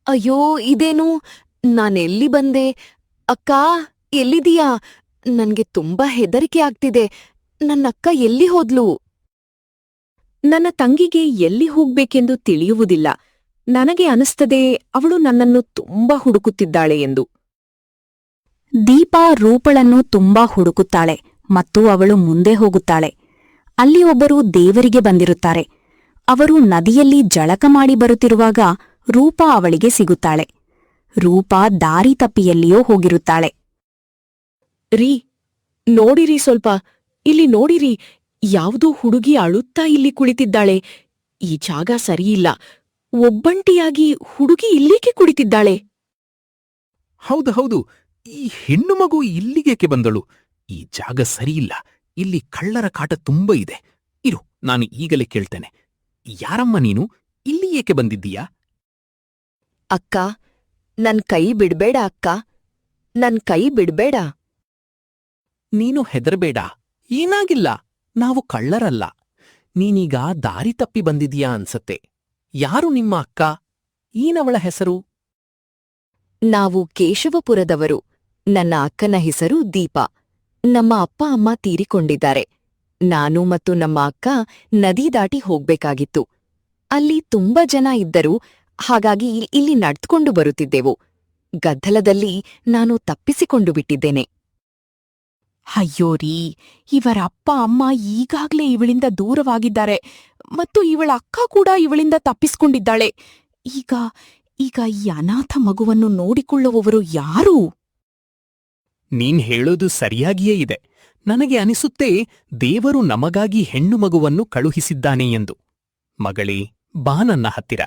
ಅಯ್ಯೋ, ಇದೇನು? ನಾನೆಲ್ಲಿ ಬಂದೆ? ಅಕ್ಕ, ಎಲ್ಲಿದೀಯಾ? ನನ್ಗೆ ತುಂಬಾ ಹೆದರಿಕೆ ಆಗ್ತಿದೆ. ನನ್ನಕ್ಕ ಎಲ್ಲಿ ಹೋದ್ಲು? ನನ್ನ ತಂಗಿಗೆ ಎಲ್ಲಿ ಹೋಗ್ಬೇಕೆಂದು ತಿಳಿಯುವುದಿಲ್ಲ. ನನಗೆ ಅನಿಸ್ತದೆ ಅವಳು ನನ್ನನ್ನು ತುಂಬಾ ಹುಡುಕುತ್ತಿದ್ದಾಳೆ ಎಂದು. ದೀಪಾ ರೂಪಳನ್ನು ತುಂಬಾ ಹುಡುಕುತ್ತಾಳೆ ಮತ್ತು ಅವಳು ಮುಂದೆ ಹೋಗುತ್ತಾಳೆ. ಅಲ್ಲಿ ಒಬ್ಬರು ದೇವರಿಗೆ ಬಂದಿರುತ್ತಾರೆ. ಅವರು ನದಿಯಲ್ಲಿ ಜಳಕ ಮಾಡಿ ಬರುತ್ತಿರುವಾಗ ರೂಪಾ ಅವಳಿಗೆ ಸಿಗುತ್ತಾಳೆ. ರೂಪಾ ದಾರಿ ತಪ್ಪಿಯಲ್ಲಿಯೋ ಹೋಗಿರುತ್ತಾಳೆ. ರೀ, ನೋಡಿರಿ ಸ್ವಲ್ಪ. ಇಲ್ಲಿ ನೋಡಿರಿ, ಯಾವುದೋ ಹುಡುಗಿ ಅಳುತ್ತಾ ಇಲ್ಲಿ ಕುಳಿತಿದ್ದಾಳೆ. ಈ ಜಾಗ ಸರಿಯಿಲ್ಲ. ಒಬ್ಬಂಟಿಯಾಗಿ ಹುಡುಗಿ ಇಲ್ಲಿಗೆ ಕುಳಿತಿದ್ದಾಳೆ. ಹೌದು, ಈ ಹೆಣ್ಣು ಮಗು ಇಲ್ಲಿಗೇಕೆ ಬಂದಳು? ಈ ಜಾಗ ಸರಿಯಿಲ್ಲ. ಇಲ್ಲಿ ಕಳ್ಳರ ಕಾಟ ತುಂಬ ಇದೆ. ಇರು, ನಾನು ಈಗಲೇ ಕೇಳ್ತೇನೆ. ಯಾರಮ್ಮ ನೀನು? ಇಲ್ಲಿ ಏಕೆ ಬಂದಿದ್ದೀಯಾ? ಅಕ್ಕ, ನನ್ ಕೈ ಬಿಡ್ಬೇಡ ಅಕ್ಕ. ನನ್ ಕೈ ಬಿಡ್ಬೇಡ. ನೀನು ಹೆದರ್ಬೇಡ, ಏನಾಗಿಲ್ಲ. ನಾವು ಕಳ್ಳರಲ್ಲ. ನೀನೀಗ ದಾರಿ ತಪ್ಪಿ ಬಂದಿದೀಯಾ ಅನ್ಸತ್ತೆ. ಯಾರು ನಿಮ್ಮ ಅಕ್ಕ? ಏನವಳ ಹೆಸರು? ನಾವು ಕೇಶವಪುರದವರು. ನನ್ನ ಅಕ್ಕನ ಹೆಸರು ದೀಪಾ. ನಮ್ಮ ಅಪ್ಪ ಅಮ್ಮ ತೀರಿಕೊಂಡಿದ್ದಾರೆ. ನಾನು ಮತ್ತು ನಮ್ಮ ಅಕ್ಕ ನದಿ ದಾಟಿ ಹೋಗ್ಬೇಕಾಗಿತ್ತು. ಅಲ್ಲಿ ತುಂಬಾ ಜನ ಇದ್ದರು. ಹಾಗಾಗಿ ಇಲ್ಲಿ ನಡ್ಕೊಂಡು ಬರುತ್ತಿದ್ದೆವು. ಗದ್ದಲದಲ್ಲಿ ನಾನು ತಪ್ಪಿಸಿಕೊಂಡು ಬಿಟ್ಟಿದ್ದೇನೆ. ಅಯ್ಯೋರೀ, ಇವರ ಅಪ್ಪ ಅಮ್ಮ ಈಗಾಗ್ಲೇ ಇವಳಿಂದ ದೂರವಾಗಿದ್ದಾರೆ ಮತ್ತು ಇವಳ ಅಕ್ಕ ಕೂಡ ಇವಳಿಂದ ತಪ್ಪಿಸ್ಕೊಂಡಿದ್ದಾಳೆ. ಈಗ ಈ ಅನಾಥ ಮಗುವನ್ನು ನೋಡಿಕೊಳ್ಳುವವರು ಯಾರು? ನೀನ್ ಹೇಳೋದು ಸರಿಯಾಗಿಯೇ ಇದೆ. ನನಗೆ ಅನಿಸುತ್ತೆ ದೇವರು ನಮಗಾಗಿ ಹೆಣ್ಣು ಮಗುವನ್ನು ಕಳುಹಿಸಿದ್ದಾನೆ ಎಂದು. ಮಗಳೇ, ಬಾ ನನ್ನ ಹತ್ತಿರ.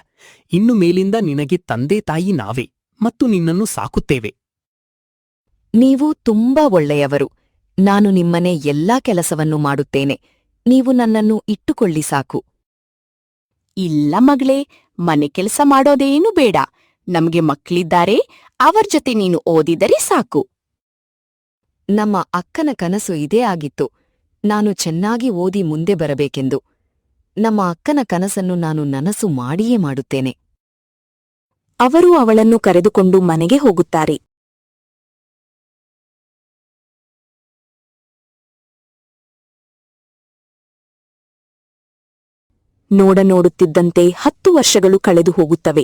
ಇನ್ನು ಮೇಲಿಂದ ನಿನಗೆ ತಂದೆ ತಾಯಿ ನಾವೇ ಮತ್ತು ನಿನ್ನನ್ನು ಸಾಕುತ್ತೇವೆ. ನೀವು ತುಂಬಾ ಒಳ್ಳೆಯವರು. ನಾನು ನಿಮ್ಮನೆ ಎಲ್ಲಾ ಕೆಲಸವನ್ನು ಮಾಡುತ್ತೇನೆ. ನೀವು ನನ್ನನ್ನು ಇಟ್ಟುಕೊಳ್ಳಿ ಸಾಕು. ಇಲ್ಲ ಮಗಳೇ, ಮನೆ ಕೆಲಸ ಮಾಡೋದೇನು ಬೇಡ. ನಮ್ಗೆ ಮಕ್ಳಿದ್ದಾರೆ, ಅವರ ಜೊತೆ ನೀನು ಓದಿದರೆ ಸಾಕು. ನಮ್ಮ ಅಕ್ಕನ ಕನಸು ಇದೇ ಆಗಿತ್ತು. ನಾನು ಚೆನ್ನಾಗಿ ಓದಿ ಮುಂದೆ ಬರಬೇಕೆಂದು. ನಮ್ಮ ಅಕ್ಕನ ಕನಸನ್ನು ನಾನು ನನಸು ಮಾಡಿಯೇ ಮಾಡುತ್ತೇನೆ. ಅವರು ಅವಳನ್ನು ಕರೆದುಕೊಂಡು ಮನೆಗೆ ಹೋಗುತ್ತಾರೆ. ನೋಡುತ್ತಿದ್ದಂತೆ 10 ವರ್ಷಗಳು ಕಳೆದು ಹೋಗುತ್ತವೆ.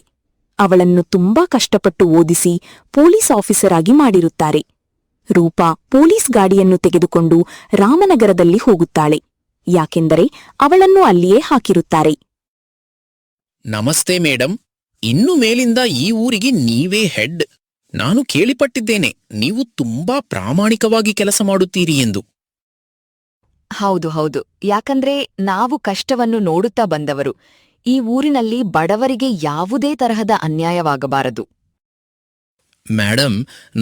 ಅವಳನ್ನು ತುಂಬಾ ಕಷ್ಟಪಟ್ಟು ಓದಿಸಿ ಪೊಲೀಸ್ ಆಫೀಸರ್ ಆಗಿ ಮಾಡಿರುತ್ತಾರೆ. ರೂಪಾ ಪೊಲೀಸ್ ಗಾಡಿಯನ್ನು ತೆಗೆದುಕೊಂಡು ರಾಮನಗರದಲ್ಲಿ ಹೋಗುತ್ತಾಳೆ. ಯಾಕೆಂದರೆ ಅವಳನ್ನು ಅಲ್ಲಿಯೇ ಹಾಕಿರುತ್ತಾರೆ. ನಮಸ್ತೆ ಮೇಡಂ, ಇನ್ನು ಮೇಲಿಂದ ಈ ಊರಿಗೆ ನೀವೇ ಹೆಡ್. ನಾನು ಕೇಳಿಪಟ್ಟಿದ್ದೇನೆ ನೀವು ತುಂಬಾ ಪ್ರಾಮಾಣಿಕವಾಗಿ ಕೆಲಸ ಮಾಡುತ್ತೀರಿ ಎಂದು. ಹೌದು ಹೌದು, ಯಾಕಂದ್ರೆ ನಾವು ಕಷ್ಟವನ್ನು ನೋಡುತ್ತಾ ಬಂದವರು. ಈ ಊರಿನಲ್ಲಿ ಬಡವರಿಗೆ ಯಾವುದೇ ತರಹದ ಅನ್ಯಾಯವಾಗಬಾರದು. ಮೇಡಂ,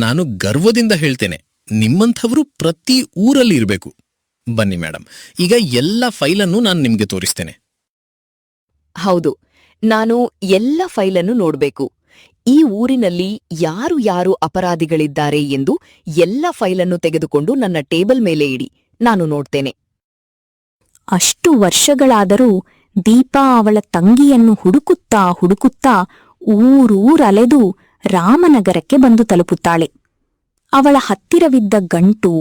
ನಾನು ಗರ್ವದಿಂದ ಹೇಳ್ತೇನೆ, ನಿಮ್ಮಂಥವರು ಪ್ರತಿ ಊರಲ್ಲಿ ಇರಬೇಕು. ಬನ್ನಿ ಮೇಡಂ, ಈಗ ಎಲ್ಲ ಫೈಲನ್ನು ನಾನು ನಿಮ್ಗೆ ತೋರಿಸ್ತೇನೆ. ಹೌದು, ನಾನು ಎಲ್ಲ ಫೈಲನ್ನು ನೋಡ್ಬೇಕು. ಈ ಊರಿನಲ್ಲಿ ಯಾರು ಯಾರು ಅಪರಾಧಿಗಳಿದ್ದಾರೆ ಎಂದು ಎಲ್ಲ ಫೈಲನ್ನು ತೆಗೆದುಕೊಂಡು ನನ್ನ ಟೇಬಲ್ ಮೇಲೆ ಇಡಿ, ನಾನು ನೋಡ್ತೇನೆ. ಅಷ್ಟು ವರ್ಷಗಳಾದರೂ ದೀಪಾ ಅವಳ ತಂಗಿಯನ್ನು ಹುಡುಕುತ್ತಾ ಹುಡುಕುತ್ತಾ ಊರೂರಲೆದು ರಾಮನಗರಕ್ಕೆ ಬಂದು ತಲುಪುತ್ತಾಳೆ. ಅವಳ ಹತ್ತಿರವಿದ್ದ ಗಂಟು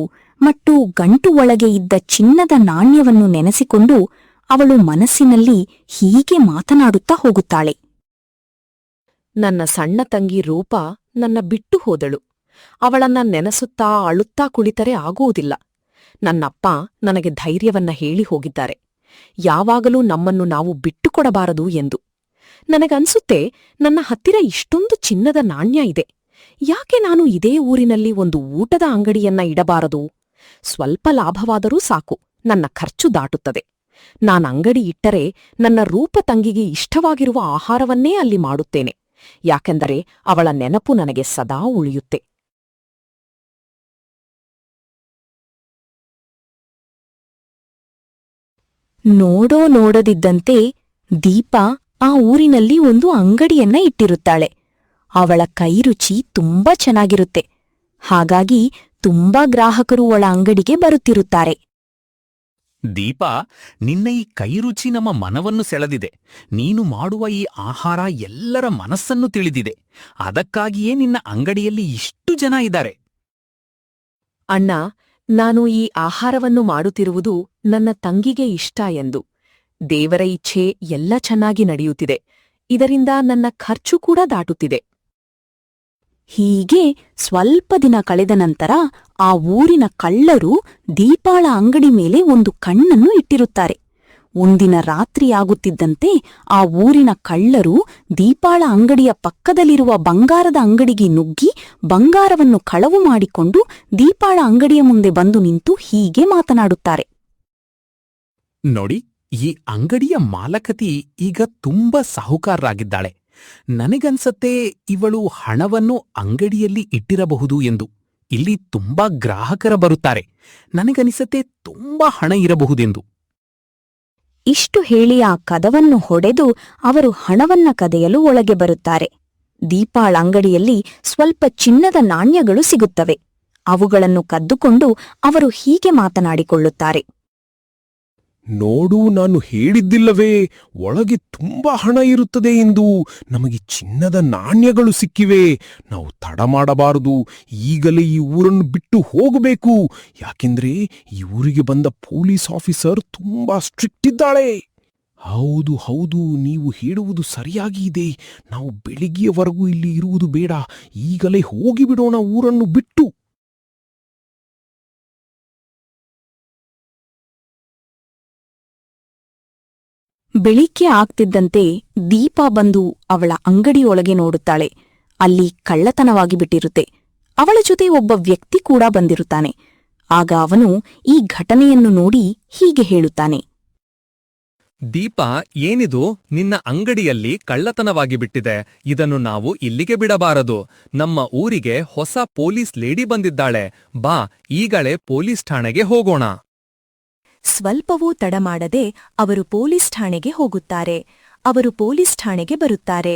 ಮತ್ತು ಗಂಟು ಒಳಗೆ ಇದ್ದ ಚಿನ್ನದ ನಾಣ್ಯವನ್ನು ನೆನೆಸಿಕೊಂಡು ಅವಳು ಮನಸ್ಸಿನಲ್ಲಿ ಹೀಗೆ ಮಾತನಾಡುತ್ತಾ ಹೋಗುತ್ತಾಳೆ. ನನ್ನ ಸಣ್ಣ ತಂಗಿ ರೂಪಾ ನನ್ನ ಬಿಟ್ಟು ಹೋದಳು. ಅವಳನ್ನ ನೆನೆಸುತ್ತಾ ಅಳುತ್ತಾ ಕುಳಿತರೆ ಆಗುವುದಿಲ್ಲ. ನನ್ನಪ್ಪ ನನಗೆ ಧೈರ್ಯವನ್ನ ಹೇಳಿ ಹೋಗಿದ್ದಾರೆ, ಯಾವಾಗಲೂ ನಮ್ಮನ್ನು ನಾವು ಬಿಟ್ಟುಕೊಡಬಾರದು ಎಂದು. ನನಗನ್ಸುತ್ತೆ, ನನ್ನ ಹತ್ತಿರ ಇಷ್ಟೊಂದು ಚಿನ್ನದ ನಾಣ್ಯ ಇದೆ, ಯಾಕೆ ನಾನು ಇದೇ ಊರಿನಲ್ಲಿ ಒಂದು ಊಟದ ಅಂಗಡಿಯನ್ನ ಇಡಬಾರದು? ಸ್ವಲ್ಪ ಲಾಭವಾದರೂ ಸಾಕು, ನನ್ನ ಖರ್ಚು ದಾಟುತ್ತದೆ. ನಾನಂಗಡಿ ಇಟ್ಟರೆ ನನ್ನ ರೂಪ ತಂಗಿಗೆ ಇಷ್ಟವಾಗಿರುವ ಆಹಾರವನ್ನೇ ಅಲ್ಲಿ ಮಾಡುತ್ತೇನೆ, ಯಾಕೆಂದರೆ ಅವಳ ನೆನಪು ನನಗೆ ಸದಾ ಉಳಿಯುತ್ತೆ. ನೋಡದಿದ್ದಂತೆ ದೀಪಾ ಆ ಊರಿನಲ್ಲಿ ಒಂದು ಅಂಗಡಿಯನ್ನ ಇಟ್ಟಿರುತ್ತಾಳೆ. ಅವಳ ಕೈರುಚಿ ತುಂಬಾ ಚೆನ್ನಾಗಿರುತ್ತೆ. ಹಾಗಾಗಿ ತುಂಬಾ ಗ್ರಾಹಕರು ಅವಳ ಅಂಗಡಿಗೆ ಬರುತ್ತಿರುತ್ತಾರೆ. ದೀಪಾ, ನಿನ್ನ ಈ ಕೈರುಚಿ ನಮ್ಮ ಮನವನ್ನು ಸೆಳೆದಿದೆ. ನೀನು ಮಾಡುವ ಈ ಆಹಾರ ಎಲ್ಲರ ಮನಸ್ಸನ್ನು ತಿಳಿದಿದೆ. ಅದಕ್ಕಾಗಿಯೇ ನಿನ್ನ ಅಂಗಡಿಯಲ್ಲಿ ಇಷ್ಟು ಜನ ಇದ್ದಾರೆ. ಅಣ್ಣ, ನಾನು ಈ ಆಹಾರವನ್ನು ಮಾಡುತ್ತಿರುವುದು ನನ್ನ ತಂಗಿಗೆ ಇಷ್ಟ ಎಂದು. ದೇವರ ಇಚ್ಛೆ ಎಲ್ಲ ಚೆನ್ನಾಗಿ ನಡೆಯುತ್ತಿದೆ. ಇದರಿಂದ ನನ್ನ ಖರ್ಚು ಕೂಡ ದಾಟುತ್ತಿದೆ. ಹೀಗೆ ಸ್ವಲ್ಪ ದಿನ ಕಳೆದ ನಂತರ ಆ ಊರಿನ ಕಳ್ಳರು ದೀಪಾಳ ಅಂಗಡಿ ಮೇಲೆ ಒಂದು ಕಣ್ಣನ್ನು ಇಟ್ಟಿರುತ್ತಾರೆ. ಒಂದಿನ ರಾತ್ರಿಯಾಗುತ್ತಿದ್ದಂತೆ ಆ ಊರಿನ ಕಳ್ಳರು ದೀಪಾಳ ಅಂಗಡಿಯ ಪಕ್ಕದಲ್ಲಿರುವ ಬಂಗಾರದ ಅಂಗಡಿಗೆ ನುಗ್ಗಿ ಬಂಗಾರವನ್ನು ಕಳವು ಮಾಡಿಕೊಂಡು ದೀಪಾಳ ಅಂಗಡಿಯ ಮುಂದೆ ಬಂದು ನಿಂತು ಹೀಗೆ ಮಾತನಾಡುತ್ತಾರೆ. ನೋಡಿ, ಈ ಅಂಗಡಿಯ ಮಾಲಕತಿ ಈಗ ತುಂಬಾ ಸಾಹುಕಾರರಾಗಿದ್ದಾಳೆ. ನನಗನ್ಸತ್ತೆ ಇವಳು ಹಣವನ್ನು ಅಂಗಡಿಯಲ್ಲಿ ಇಟ್ಟಿರಬಹುದು ಎಂದು. ಇಲ್ಲಿ ತುಂಬಾ ಗ್ರಾಹಕರ ಬರುತ್ತಾರೆ. ನನಗನಿಸತ್ತೆ ತುಂಬಾ ಹಣ ಇರಬಹುದೆಂದು. ಇಷ್ಟು ಹೇಳಿ ಆ ಕದವನ್ನು ಹೊಡೆದು ಅವರು ಹಣವನ್ನ ಕದೆಯಲು ಒಳಗೆ ಬರುತ್ತಾರೆ. ದೀಪಾಳ ಅಂಗಡಿಯಲ್ಲಿ ಸ್ವಲ್ಪ ಚಿನ್ನದ ನಾಣ್ಯಗಳು ಸಿಗುತ್ತವೆ. ಅವುಗಳನ್ನು ಕದ್ದುಕೊಂಡು ಅವರು ಹೀಗೆ ಮಾತನಾಡಿಕೊಳ್ಳುತ್ತಾರೆ. ನೋಡು, ನಾನು ಹೇಳಿದ್ದಿಲ್ಲವೇ, ಒಳಗೆ ತುಂಬಾ ಹಣ ಇರುತ್ತದೆ ಎಂದು. ನಮಗೆ ಚಿನ್ನದ ನಾಣ್ಯಗಳು ಸಿಕ್ಕಿವೆ. ನಾವು ತಡ ಮಾಡಬಾರದು, ಈಗಲೇ ಈ ಊರನ್ನು ಬಿಟ್ಟು ಹೋಗಬೇಕು. ಯಾಕೆಂದ್ರೆ ಈ ಊರಿಗೆ ಬಂದ ಪೊಲೀಸ್ ಆಫೀಸರ್ ತುಂಬಾ ಸ್ಟ್ರಿಕ್ಟ್ ಇದ್ದಾಳೆ. ಹೌದು ಹೌದು, ನೀವು ಹೇಳುವುದು ಸರಿಯಾಗಿ ಇದೆ. ನಾವು ಬೆಳಿಗ್ಗೆಯವರೆಗೂ ಇಲ್ಲಿ ಇರುವುದು ಬೇಡ, ಈಗಲೇ ಹೋಗಿಬಿಡೋಣ ಊರನ್ನು ಬಿಟ್ಟು. ಬೆಳಿಗ್ಗೆ ಆಗ್ತಿದ್ದಂತೆ ದೀಪಾ ಬಂದು ಅವಳ ಅಂಗಡಿಯೊಳಗೆ ನೋಡುತ್ತಾಳೆ. ಅಲ್ಲಿ ಕಳ್ಳತನವಾಗಿ ಬಿಟ್ಟಿರುತ್ತೆ. ಅವಳ ಜೊತೆ ಒಬ್ಬ ವ್ಯಕ್ತಿ ಕೂಡ ಬಂದಿರುತ್ತಾನೆ. ಆಗ ಅವನು ಈ ಘಟನೆಯನ್ನು ನೋಡಿ ಹೀಗೆ ಹೇಳುತ್ತಾನೆ. ದೀಪಾ, ಏನಿದು? ನಿನ್ನ ಅಂಗಡಿಯಲ್ಲಿ ಕಳ್ಳತನವಾಗಿ ಬಿಟ್ಟಿದೆ. ಇದನ್ನು ನಾವು ಇಲ್ಲಿಗೆ ಬಿಡಬಾರದು. ನಮ್ಮ ಊರಿಗೆ ಹೊಸ ಪೊಲೀಸ್ ಲೇಡಿ ಬಂದಿದ್ದಾಳೆ. ಬಾ, ಈಗಲೇ ಪೊಲೀಸ್ ಠಾಣೆಗೆ ಹೋಗೋಣ. ಸ್ವಲ್ಪವೂ ತಡಮಾಡದೆ ಅವರು ಪೊಲೀಸ್ ಠಾಣೆಗೆ ಹೋಗುತ್ತಾರೆ. ಅವರು ಪೊಲೀಸ್ ಠಾಣೆಗೆ ಬರುತ್ತಾರೆ.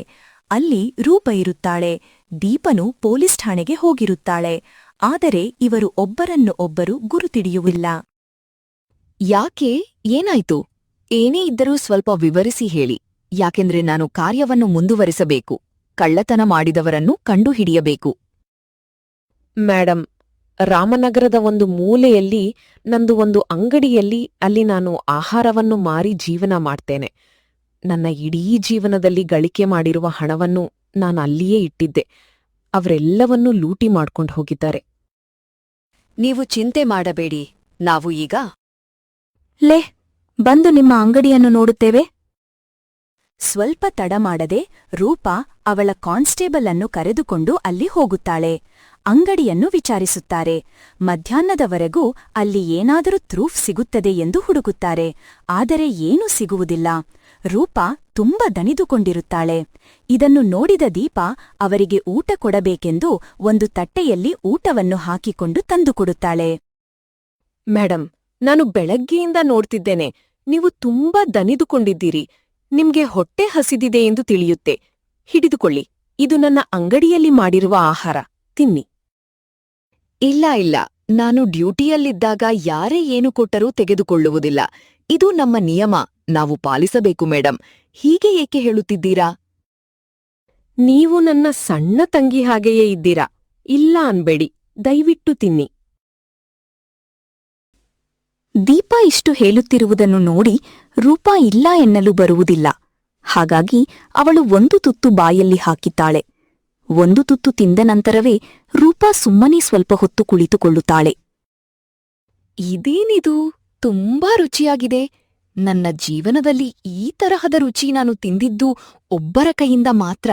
ಅಲ್ಲಿ ರೂಪ ಇರುತ್ತಾಳೆ. ದೀಪನು ಪೊಲೀಸ್ ಠಾಣೆಗೆ ಹೋಗಿರುತ್ತಾಳೆ. ಆದರೆ ಇವರು ಒಬ್ಬರನ್ನು ಒಬ್ಬರು ಗುರುತಿಡಿಯುವುದಿಲ್ಲ. ಯಾಕೆ? ಏನಾಯ್ತು? ಏನೇ ಇದ್ದರೂ ಸ್ವಲ್ಪ ವಿವರಿಸಿ ಹೇಳಿ. ಯಾಕೆಂದ್ರೆ ನಾನು ಕಾರ್ಯವನ್ನು ಮುಂದುವರಿಸಬೇಕು. ಕಳ್ಳತನ ಮಾಡಿದವರನ್ನು ಕಂಡುಹಿಡಿಯಬೇಕು. ಮೇಡಂ, ರಾಮನಗರದ ಒಂದು ಮೂಲೆಯಲ್ಲಿ ನಂದು ಒಂದು ಅಂಗಡಿಯಲ್ಲಿ ಅಲ್ಲಿ ನಾನು ಆಹಾರವನ್ನು ಮಾರಿ ಜೀವನ ಮಾಡ್ತೇನೆ. ನನ್ನ ಇಡೀ ಜೀವನದಲ್ಲಿ ಗಳಿಕೆ ಮಾಡಿರುವ ಹಣವನ್ನು ನಾನು ಅಲ್ಲಿಯೇ ಇಟ್ಟಿದ್ದೆ. ಅವರೆಲ್ಲವನ್ನೂ ಲೂಟಿ ಮಾಡ್ಕೊಂಡು ಹೋಗಿದ್ದಾರೆ. ನೀವು ಚಿಂತೆ ಮಾಡಬೇಡಿ, ನಾವು ಈಗ ಲೇ, ಬಂದು ನಿಮ್ಮ ಅಂಗಡಿಯನ್ನು ನೋಡುತ್ತೇವೆ. ಸ್ವಲ್ಪ ತಡ ಮಾಡದೆ ರೂಪಾ ಅವಳ ಕಾನ್ಸ್ಟೇಬಲ್ ಅನ್ನು ಕರೆದುಕೊಂಡು ಅಲ್ಲಿ ಹೋಗುತ್ತಾಳೆ. ಅಂಗಡಿಯನ್ನು ವಿಚಾರಿಸುತ್ತಾರೆ. ಮಧ್ಯಾಹ್ನದವರೆಗೂ ಅಲ್ಲಿ ಏನಾದರೂ ಪ್ರೂಫ್ ಸಿಗುತ್ತದೆ ಎಂದು ಹುಡುಕುತ್ತಾರೆ. ಆದರೆ ಏನೂ ಸಿಗುವುದಿಲ್ಲ. ರೂಪಾ ತುಂಬ ದಣಿದುಕೊಂಡಿರುತ್ತಾಳೆ. ಇದನ್ನು ನೋಡಿದ ದೀಪಾ ಅವರಿಗೆ ಊಟ ಕೊಡಬೇಕೆಂದು ಒಂದು ತಟ್ಟೆಯಲ್ಲಿ ಊಟವನ್ನು ಹಾಕಿಕೊಂಡು ತಂದುಕೊಡುತ್ತಾಳೆ. ಮೇಡಮ್, ನಾನು ಬೆಳಗ್ಗೆಯಿಂದ ನೋಡ್ತಿದ್ದೇನೆ. ನೀವು ತುಂಬಾ ದಣಿದುಕೊಂಡಿದ್ದೀರಿ. ನಿಮ್ಗೆ ಹೊಟ್ಟೆ ಹಸಿದಿದೆ ಎಂದು ತಿಳಿಯುತ್ತೆ. ಹಿಡಿದುಕೊಳ್ಳಿ, ಇದು ನನ್ನ ಅಂಗಡಿಯಲ್ಲಿ ಮಾಡಿರುವ ಆಹಾರ, ತಿನ್ನಿ. ಇಲ್ಲ ಇಲ್ಲ, ನಾನು ಡ್ಯೂಟಿಯಲ್ಲಿದ್ದಾಗ ಯಾರೇ ಏನು ಕೊಟ್ಟರೂ ತೆಗೆದುಕೊಳ್ಳುವುದಿಲ್ಲ. ಇದು ನಮ್ಮ ನಿಯಮ, ನಾವು ಪಾಲಿಸಬೇಕು ಮೇಡಮ್. ಹೀಗೆ ಏಕೆ ಹೇಳುತ್ತಿದ್ದೀರಾ? ನೀವು ನನ್ನ ಸಣ್ಣ ತಂಗಿ ಹಾಗೆಯೇ ಇದ್ದೀರಾ. ಇಲ್ಲ ಅನ್ಬೇಡಿ, ದಯವಿಟ್ಟು ತಿನ್ನಿ. ದೀಪಾ ಇಷ್ಟು ಹೇಳುತ್ತಿರುವುದನ್ನು ನೋಡಿ ರೂಪಾ ಇಲ್ಲ ಎನ್ನಲು ಬರುವುದಿಲ್ಲ. ಹಾಗಾಗಿ ಅವಳು ಒಂದು ತುತ್ತು ಬಾಯಲ್ಲಿ ಹಾಕಿದ್ದಾಳೆ. ಒಂದು ತುತ್ತು ತಿಂದ ನಂತರವೇ ರೂಪಾ ಸುಮ್ಮನೆ ಸ್ವಲ್ಪ ಹೊತ್ತು ಕುಳಿತುಕೊಳ್ಳುತ್ತಾಳೆ. ಇದೇನಿದು, ತುಂಬಾ ರುಚಿಯಾಗಿದೆ. ನನ್ನ ಜೀವನದಲ್ಲಿ ಈ ತರಹದ ರುಚಿ ನಾನು ತಿಂದಿದ್ದು ಒಬ್ಬರ ಕೈಯಿಂದ ಮಾತ್ರ,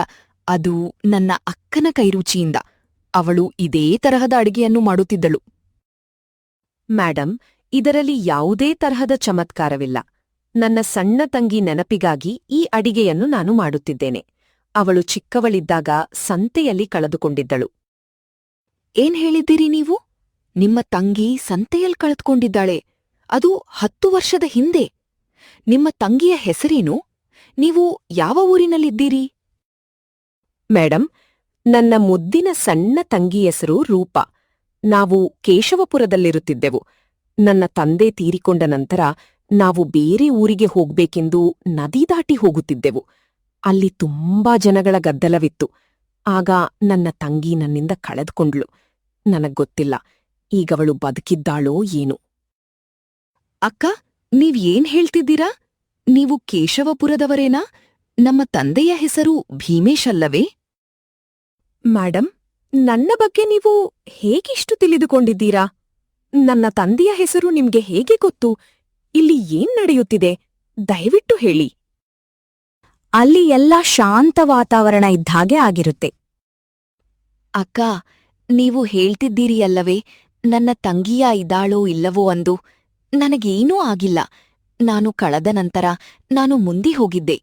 ಅದು ನನ್ನ ಅಕ್ಕನ ಕೈರುಚಿಯಿಂದ. ಅವಳು ಇದೇ ತರಹದ ಅಡಿಗೆಯನ್ನು ಮಾಡುತ್ತಿದ್ದಳು. ಮೇಡಮ್, ಇದರಲ್ಲಿ ಯಾವುದೇ ತರಹದ ಚಮತ್ಕಾರವಿಲ್ಲ. ನನ್ನ ಸಣ್ಣ ತಂಗಿ ನೆನಪಿಗಾಗಿ ಈ ಅಡಿಗೆಯನ್ನು ನಾನು ಮಾಡುತ್ತಿದ್ದೇನೆ. ಅವಳು ಚಿಕ್ಕವಳಿದ್ದಾಗ ಸಂತೆಯಲ್ಲಿ ಕಳೆದುಕೊಂಡಿದ್ದಳು. ಏನ್ ಹೇಳಿದ್ದೀರಿ ನೀವು? ನಿಮ್ಮ ತಂಗಿ ಸಂತೆಯಲ್ಲಿ ಕಳೆದುಕೊಂಡಿದ್ದಾಳೆ? ಅದು 10 ವರ್ಷದ ಹಿಂದೆ. ನಿಮ್ಮ ತಂಗಿಯ ಹೆಸರೇನು? ನೀವು ಯಾವ ಊರಿನಲ್ಲಿದ್ದೀರಿ? ಮೇಡಮ್, ನನ್ನ ಮುದ್ದಿನ ಸಣ್ಣ ತಂಗಿ ಹೆಸರು ರೂಪಾ. ನಾವು ಕೇಶವಪುರದಲ್ಲಿರುತ್ತಿದ್ದೆವು. ನನ್ನ ತಂದೆ ತೀರಿಕೊಂಡ ನಂತರ ನಾವು ಬೇರೆ ಊರಿಗೆ ಹೋಗ್ಬೇಕೆಂದು ನದಿ ದಾಟಿ ಹೋಗುತ್ತಿದ್ದೆವು. ಅಲ್ಲಿ ತುಂಬಾ ಜನಗಳ ಗದ್ದಲವಿತ್ತು. ಆಗ ನನ್ನ ತಂಗಿ ನನ್ನಿಂದ ಕಳೆದುಕೊಂಡ್ಳು. ನನಗ್ಗೊತ್ತಿಲ್ಲ, ಈಗವಳು ಬದುಕಿದ್ದಾಳೋ ಏನು. ಅಕ್ಕ, ನೀವ್ ಏನ್ ಹೇಳ್ತಿದ್ದೀರಾ? ನೀವು ಕೇಶವಪುರದವರೇನಾ? ನಮ್ಮ ತಂದೆಯ ಹೆಸರು ಭೀಮೇಶ್ ಅಲ್ಲವೇ? ಮೇಡಮ್, ನನ್ನ ಬಗ್ಗೆ ನೀವು ಹೇಗಿಷ್ಟು ತಿಳಿದುಕೊಂಡಿದ್ದೀರಾ? ನನ್ನ ತಂದೆಯ ಹೆಸರು ನಿಮ್ಗೆ ಹೇಗೆ ಗೊತ್ತು? ಇಲ್ಲಿ ಏನ್ ನಡೆಯುತ್ತಿದೆ? ದಯವಿಟ್ಟು ಹೇಳಿ. ಅಲ್ಲಿ ಎಲ್ಲ ಶಾಂತ ವಾತಾವರಣ ಇದ್ದಾಗೆ ಆಗಿರುತ್ತೆ. ಅಕ್ಕ, ನೀವು ಹೇಳ್ತಿದ್ದೀರಿ ಅಲ್ಲವೇ, ನನ್ನ ತಂಗಿಯ ಇದ್ದಾಳೋ ಇಲ್ಲವೋ ಅಂದು. ನನಗೇನೂ ಆಗಿಲ್ಲ. ನಾನು ಕಳೆದ ನಂತರ ನಾನು ಮುಂದೆ ಹೋಗಿದ್ದೆ.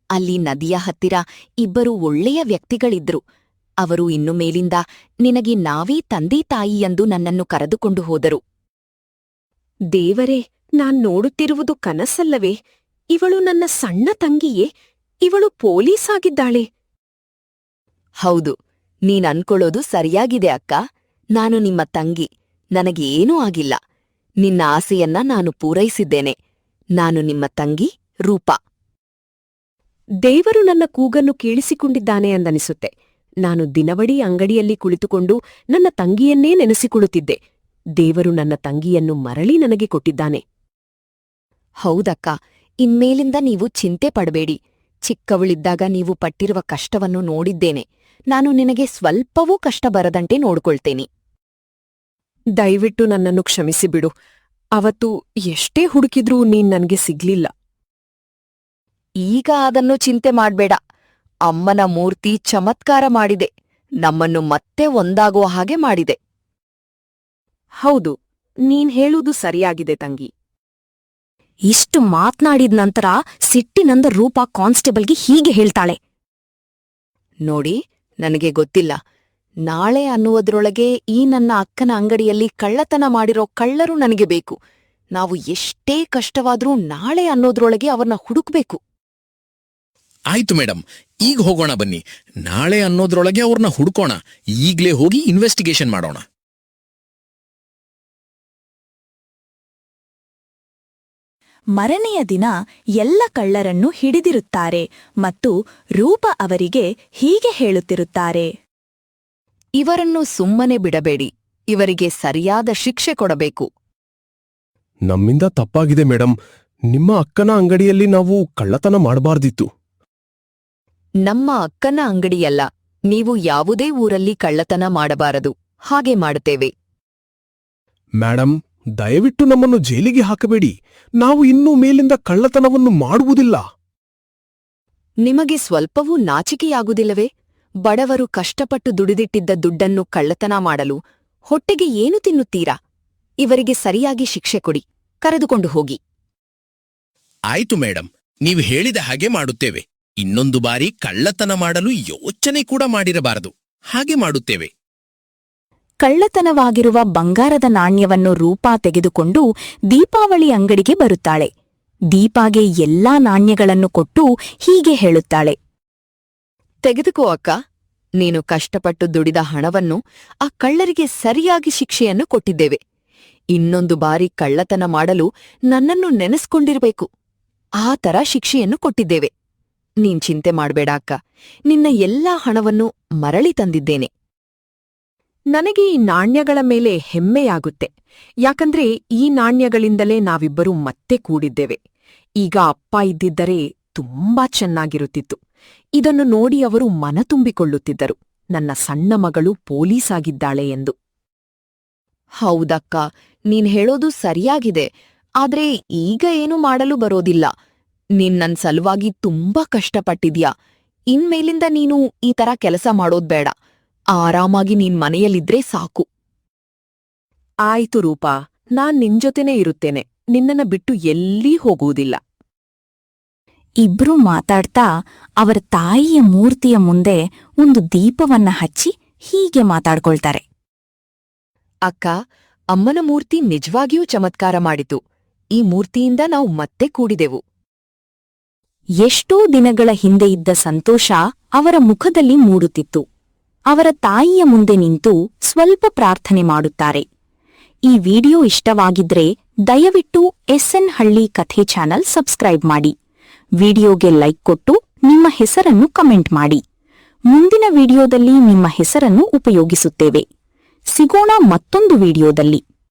ಅಲ್ಲಿ ನದಿಯ ಹತ್ತಿರ ಇಬ್ಬರು ಒಳ್ಳೆಯ ವ್ಯಕ್ತಿಗಳಿದ್ರು. ಅವರು ಇನ್ನು ಮೇಲಿಂದ ನಿನಗೆ ನಾವೇ ತಂದೆ ತಾಯಿ ಎಂದು ನನ್ನನ್ನು ಕರೆದುಕೊಂಡು ಹೋದರು. ದೇವರೇ, ನಾನ್ ನೋಡುತ್ತಿರುವುದು ಕನಸಲ್ಲವೇ? ಇವಳು ನನ್ನ ಸಣ್ಣ ತಂಗಿಯೇ? ಇವಳು ಪೊಲೀಸ್ ಆಗಿದ್ದಾಳೆ. ಹೌದು, ನೀನನ್ಕೊಳ್ಳೋದು ಸರಿಯಾಗಿದೆ ಅಕ್ಕ. ನಾನು ನಿಮ್ಮ ತಂಗಿ. ನನಗೆ ಏನೂ ಆಗಿಲ್ಲ. ನಿನ್ನ ಆಸೆಯನ್ನ ನಾನು ಪೂರೈಸಿದ್ದೇನೆ. ನಾನು ನಿಮ್ಮ ತಂಗಿ ರೂಪಾ. ದೇವರು ನನ್ನ ಕೂಗನ್ನು ಕೇಳಿಸಿಕೊಂಡಿದ್ದಾನೆ ಎಂದನಿಸುತ್ತೆ. ನಾನು ದಿನವಡೀ ಅಂಗಡಿಯಲ್ಲಿ ಕುಳಿತುಕೊಂಡು ನನ್ನ ತಂಗಿಯನ್ನೇ ನೆನೆಸಿಕೊಳ್ಳುತ್ತಿದ್ದೆ. ದೇವರು ನನ್ನ ತಂಗಿಯನ್ನು ಮರಳಿ ನನಗೆ ಕೊಟ್ಟಿದ್ದಾನೆ. ಹೌದಕ್ಕ, ಇನ್ಮೇಲಿಂದ ನೀವು ಚಿಂತೆ ಪಡಬೇಡಿ. ಚಿಕ್ಕವಳಿದ್ದಾಗ ನೀವು ಪಟ್ಟಿರುವ ಕಷ್ಟವನ್ನು ನೋಡಿದ್ದೇನೆ. ನಾನು ನಿನಗೆ ಸ್ವಲ್ಪವೂ ಕಷ್ಟ ಬರದಂತೆ ನೋಡ್ಕೊಳ್ತೇನೆ. ದಯವಿಟ್ಟು ನನ್ನನ್ನು ಕ್ಷಮಿಸಿಬಿಡು. ಅವತ್ತು ಎಷ್ಟೇ ಹುಡುಕಿದ್ರೂ ನೀನ್ ನನ್ಗೆ ಸಿಗ್ಲಿಲ್ಲ. ಈಗ ಅದನ್ನು ಚಿಂತೆ ಮಾಡ್ಬೇಡ. ಅಮ್ಮನ ಮೂರ್ತಿ ಚಮತ್ಕಾರ ಮಾಡಿದೆ. ನಮ್ಮನ್ನು ಮತ್ತೆ ಒಂದಾಗುವ ಹಾಗೆ ಮಾಡಿದೆ. ಹೌದು, ನೀನ್ ಹೇಳುವುದು ಸರಿಯಾಗಿದೆ ತಂಗಿ. ಇಷ್ಟು ಮಾತ್ನಾಡಿದ ನಂತರ ಸಿಟ್ಟಿನಂದ ರೂಪಾ ಕಾನ್ಸ್ಟೇಬಲ್ಗೆ ಹೀಗೆ ಹೇಳ್ತಾಳೆ. ನೋಡಿ, ನನಗೆ ಗೊತ್ತಿಲ್ಲ. ನಾಳೆ ಅನ್ನುವುದ್ರೊಳಗೆ ಈ ನನ್ನ ಅಕ್ಕನ ಅಂಗಡಿಯಲ್ಲಿ ಕಳ್ಳತನ ಮಾಡಿರೋ ಕಳ್ಳರು ನನಗೆ ಬೇಕು. ನಾವು ಎಷ್ಟೇ ಕಷ್ಟವಾದ್ರೂ ನಾಳೆ ಅನ್ನೋದ್ರೊಳಗೆ ಅವರನ್ನ ಹುಡುಕ್ಬೇಕು. ಆಯ್ತು ಮೇಡಮ್, ಈಗ ಹೋಗೋಣ ಬನ್ನಿ. ನಾಳೆ ಅನ್ನೋದ್ರೊಳಗೆ ಅವ್ರನ್ನ ಹುಡ್ಕೋಣ. ಈಗ್ಲೇ ಹೋಗಿ ಇನ್ವೆಸ್ಟಿಗೇಷನ್ ಮಾಡೋಣ. ಮರನೆಯ ದಿನ ಎಲ್ಲ ಕಳ್ಳರನ್ನು ಹಿಡಿದಿರುತ್ತಾರೆ ಮತ್ತು ರೂಪ ಅವರಿಗೆ ಹೀಗೆ ಹೇಳುತ್ತಿರುತ್ತಾರೆ. ಇವರನ್ನು ಸುಮ್ಮನೆ ಬಿಡಬೇಡಿ. ಇವರಿಗೆ ಸರಿಯಾದ ಶಿಕ್ಷೆ ಕೊಡಬೇಕು. ನಮ್ಮಿಂದ ತಪ್ಪಾಗಿದೆ ಮೇಡಮ್. ನಿಮ್ಮ ಅಕ್ಕನ ಅಂಗಡಿಯಲ್ಲಿ ನಾವು ಕಳ್ಳತನ ಮಾಡಬಾರ್ದಿತ್ತು. ನಮ್ಮ ಅಕ್ಕನ ಅಂಗಡಿಯಲ್ಲ. ನೀವು ಯಾವುದೇ ಊರಲ್ಲಿ ಕಳ್ಳತನ ಮಾಡಬಾರದು. ಹಾಗೆ ಮಾಡುತ್ತೇವೆ. ಮೇಡಮ್, ದಯವಿಟ್ಟು ನಮ್ಮನ್ನು ಜೈಲಿಗೆ ಹಾಕಬೇಡಿ. ನಾವು ಇನ್ನೂ ಮೇಲಿಂದ ಕಳ್ಳತನವನ್ನು ಮಾಡುವುದಿಲ್ಲ. ನಿಮಗೆ ಸ್ವಲ್ಪವೂ ನಾಚಿಕೆಯಾಗುವುದಿಲ್ಲವೇ? ಬಡವರು ಕಷ್ಟಪಟ್ಟು ದುಡಿದಿಟ್ಟಿದ್ದ ದುಡ್ಡನ್ನು ಕಳ್ಳತನ ಮಾಡಲು ಹೊಟ್ಟೆಗೆ ಏನು ತಿನ್ನುತ್ತೀರಾ? ಇವರಿಗೆ ಸರಿಯಾಗಿ ಶಿಕ್ಷೆ ಕೊಡಿ. ಕರೆದುಕೊಂಡು ಹೋಗಿ. ಆಯ್ತು ಮೇಡಮ್, ನೀವು ಹೇಳಿದ ಹಾಗೆ ಮಾಡುತ್ತೇವೆ. ಇನ್ನೊಂದು ಬಾರಿ ಕಳ್ಳತನ ಮಾಡಲು ಯೋಚನೆ ಕೂಡ ಮಾಡಿರಬಾರದು. ಹಾಗೆ ಮಾಡುತ್ತೇವೆ. ಕಳ್ಳತನವಾಗಿರುವ ಬಂಗಾರದ ನಾಣ್ಯವನ್ನು ರೂಪಾ ತೆಗೆದುಕೊಂಡು ದೀಪಾವಳಿ ಅಂಗಡಿಗೆ ಬರುತ್ತಾಳೆ. ದೀಪಾಗೆ ಎಲ್ಲಾ ನಾಣ್ಯಗಳನ್ನು ಕೊಟ್ಟು ಹೀಗೆ ಹೇಳುತ್ತಾಳೆ. ತೆಗೆದುಕೋ ಅಕ್ಕ. ನೀನು ಕಷ್ಟಪಟ್ಟು ದುಡಿದ ಹಣವನ್ನು ಆ ಕಳ್ಳರಿಗೆ ಸರಿಯಾಗಿ ಶಿಕ್ಷೆಯನ್ನು ಕೊಟ್ಟಿದ್ದೇವೆ. ಇನ್ನೊಂದು ಬಾರಿ ಕಳ್ಳತನ ಮಾಡಲು ನನ್ನನ್ನು ನೆನೆಸ್ಕೊಂಡಿರಬೇಕು. ಆ ಥರ ಶಿಕ್ಷೆಯನ್ನು ಕೊಟ್ಟಿದ್ದೇವೆ. ನೀನ್ ಚಿಂತೆ ಮಾಡ್ಬೇಡ ಅಕ್ಕ. ನಿನ್ನ ಎಲ್ಲಾ ಹಣವನ್ನು ಮರಳಿ ತಂದಿದ್ದೇನೆ. ನನಗೆ ಈ ನಾಣ್ಯಗಳ ಮೇಲೆ ಹೆಮ್ಮೆಯಾಗುತ್ತೆ. ಯಾಕಂದ್ರೆ ಈ ನಾಣ್ಯಗಳಿಂದಲೇ ನಾವಿಬ್ಬರೂ ಮತ್ತೆ ಕೂಡಿದ್ದೇವೆ. ಈಗ ಅಪ್ಪ ಇದ್ದಿದ್ದರೆ ತುಂಬಾ ಚೆನ್ನಾಗಿರುತ್ತಿತ್ತು. ಇದನ್ನು ನೋಡಿ ಅವರು ಮನತುಂಬಿಕೊಳ್ಳುತ್ತಿದ್ದರು, ನನ್ನ ಸಣ್ಣ ಮಗಳು ಪೊಲೀಸ್ ಆಗಿದ್ದಾಳೆ ಎಂದು. ಹೌದಕ್ಕ, ನೀನ್ ಹೇಳೋದು ಸರಿಯಾಗಿದೆ. ಆದ್ರೆ ಈಗ ಏನು ಮಾಡಲು ಬರೋದಿಲ್ಲ. ನೀನ್ ನನ್ ಸಲುವಾಗಿ ತುಂಬಾ ಕಷ್ಟಪಟ್ಟಿದ್ಯಾ. ಇನ್ಮೇಲಿಂದ ನೀನು ಈ ತರ ಕೆಲಸ ಮಾಡೋದ್ಬೇಡ. ಆರಾಮಾಗಿ ನೀನ್ ಮನೆಯಲ್ಲಿದ್ರೆ ಸಾಕು. ಆಯ್ತು ರೂಪಾ, ನಾನ್ ನಿನ್ಜೊತೆನೇ ಇರುತ್ತೇನೆ. ನಿನ್ನನ್ನ ಬಿಟ್ಟು ಎಲ್ಲಿ ಹೋಗುವುದಿಲ್ಲ. ಇಬ್ರೂ ಮಾತಾಡ್ತಾ ಅವರ ತಾಯಿಯ ಮೂರ್ತಿಯ ಮುಂದೆ ಒಂದು ದೀಪವನ್ನ ಹಚ್ಚಿ ಹೀಗೆ ಮಾತಾಡ್ಕೊಳ್ತಾರೆ. ಅಕ್ಕ, ಅಮ್ಮನ ಮೂರ್ತಿ ನಿಜವಾಗಿಯೂ ಚಮತ್ಕಾರ ಮಾಡಿತು. ಈ ಮೂರ್ತಿಯಿಂದ ನಾವು ಮತ್ತೆ ಕೂಡಿದೆವು. ಎಷ್ಟೋ ದಿನಗಳ ಹಿಂದೆ ಇದ್ದ ಸಂತೋಷ ಅವರ ಮುಖದಲ್ಲಿ ಮೂಡುತ್ತಿತ್ತು. ಅವರ ತಾಯಿಯ ಮುಂದೆ ನಿಂತು ಸ್ವಲ್ಪ ಪ್ರಾರ್ಥನೆ ಮಾಡುತ್ತಾರೆ. ಈ ವಿಡಿಯೋ ಇಷ್ಟವಾಗಿದ್ರೆ ದಯವಿಟ್ಟು SN ಹಳ್ಳಿ ಕಥೆ ಚಾನಲ್ ಸಬ್ಸ್ಕ್ರೈಬ್ ಮಾಡಿ. ವಿಡಿಯೋಗೆ ಲೈಕ್ ಕೊಟ್ಟು ನಿಮ್ಮ ಹೆಸರನ್ನು ಕಮೆಂಟ್ ಮಾಡಿ. ಮುಂದಿನ ವಿಡಿಯೋದಲ್ಲಿ ನಿಮ್ಮ ಹೆಸರನ್ನು ಉಪಯೋಗಿಸುತ್ತೇವೆ. ಸಿಗೋಣ ಮತ್ತೊಂದು ವಿಡಿಯೋದಲ್ಲಿ.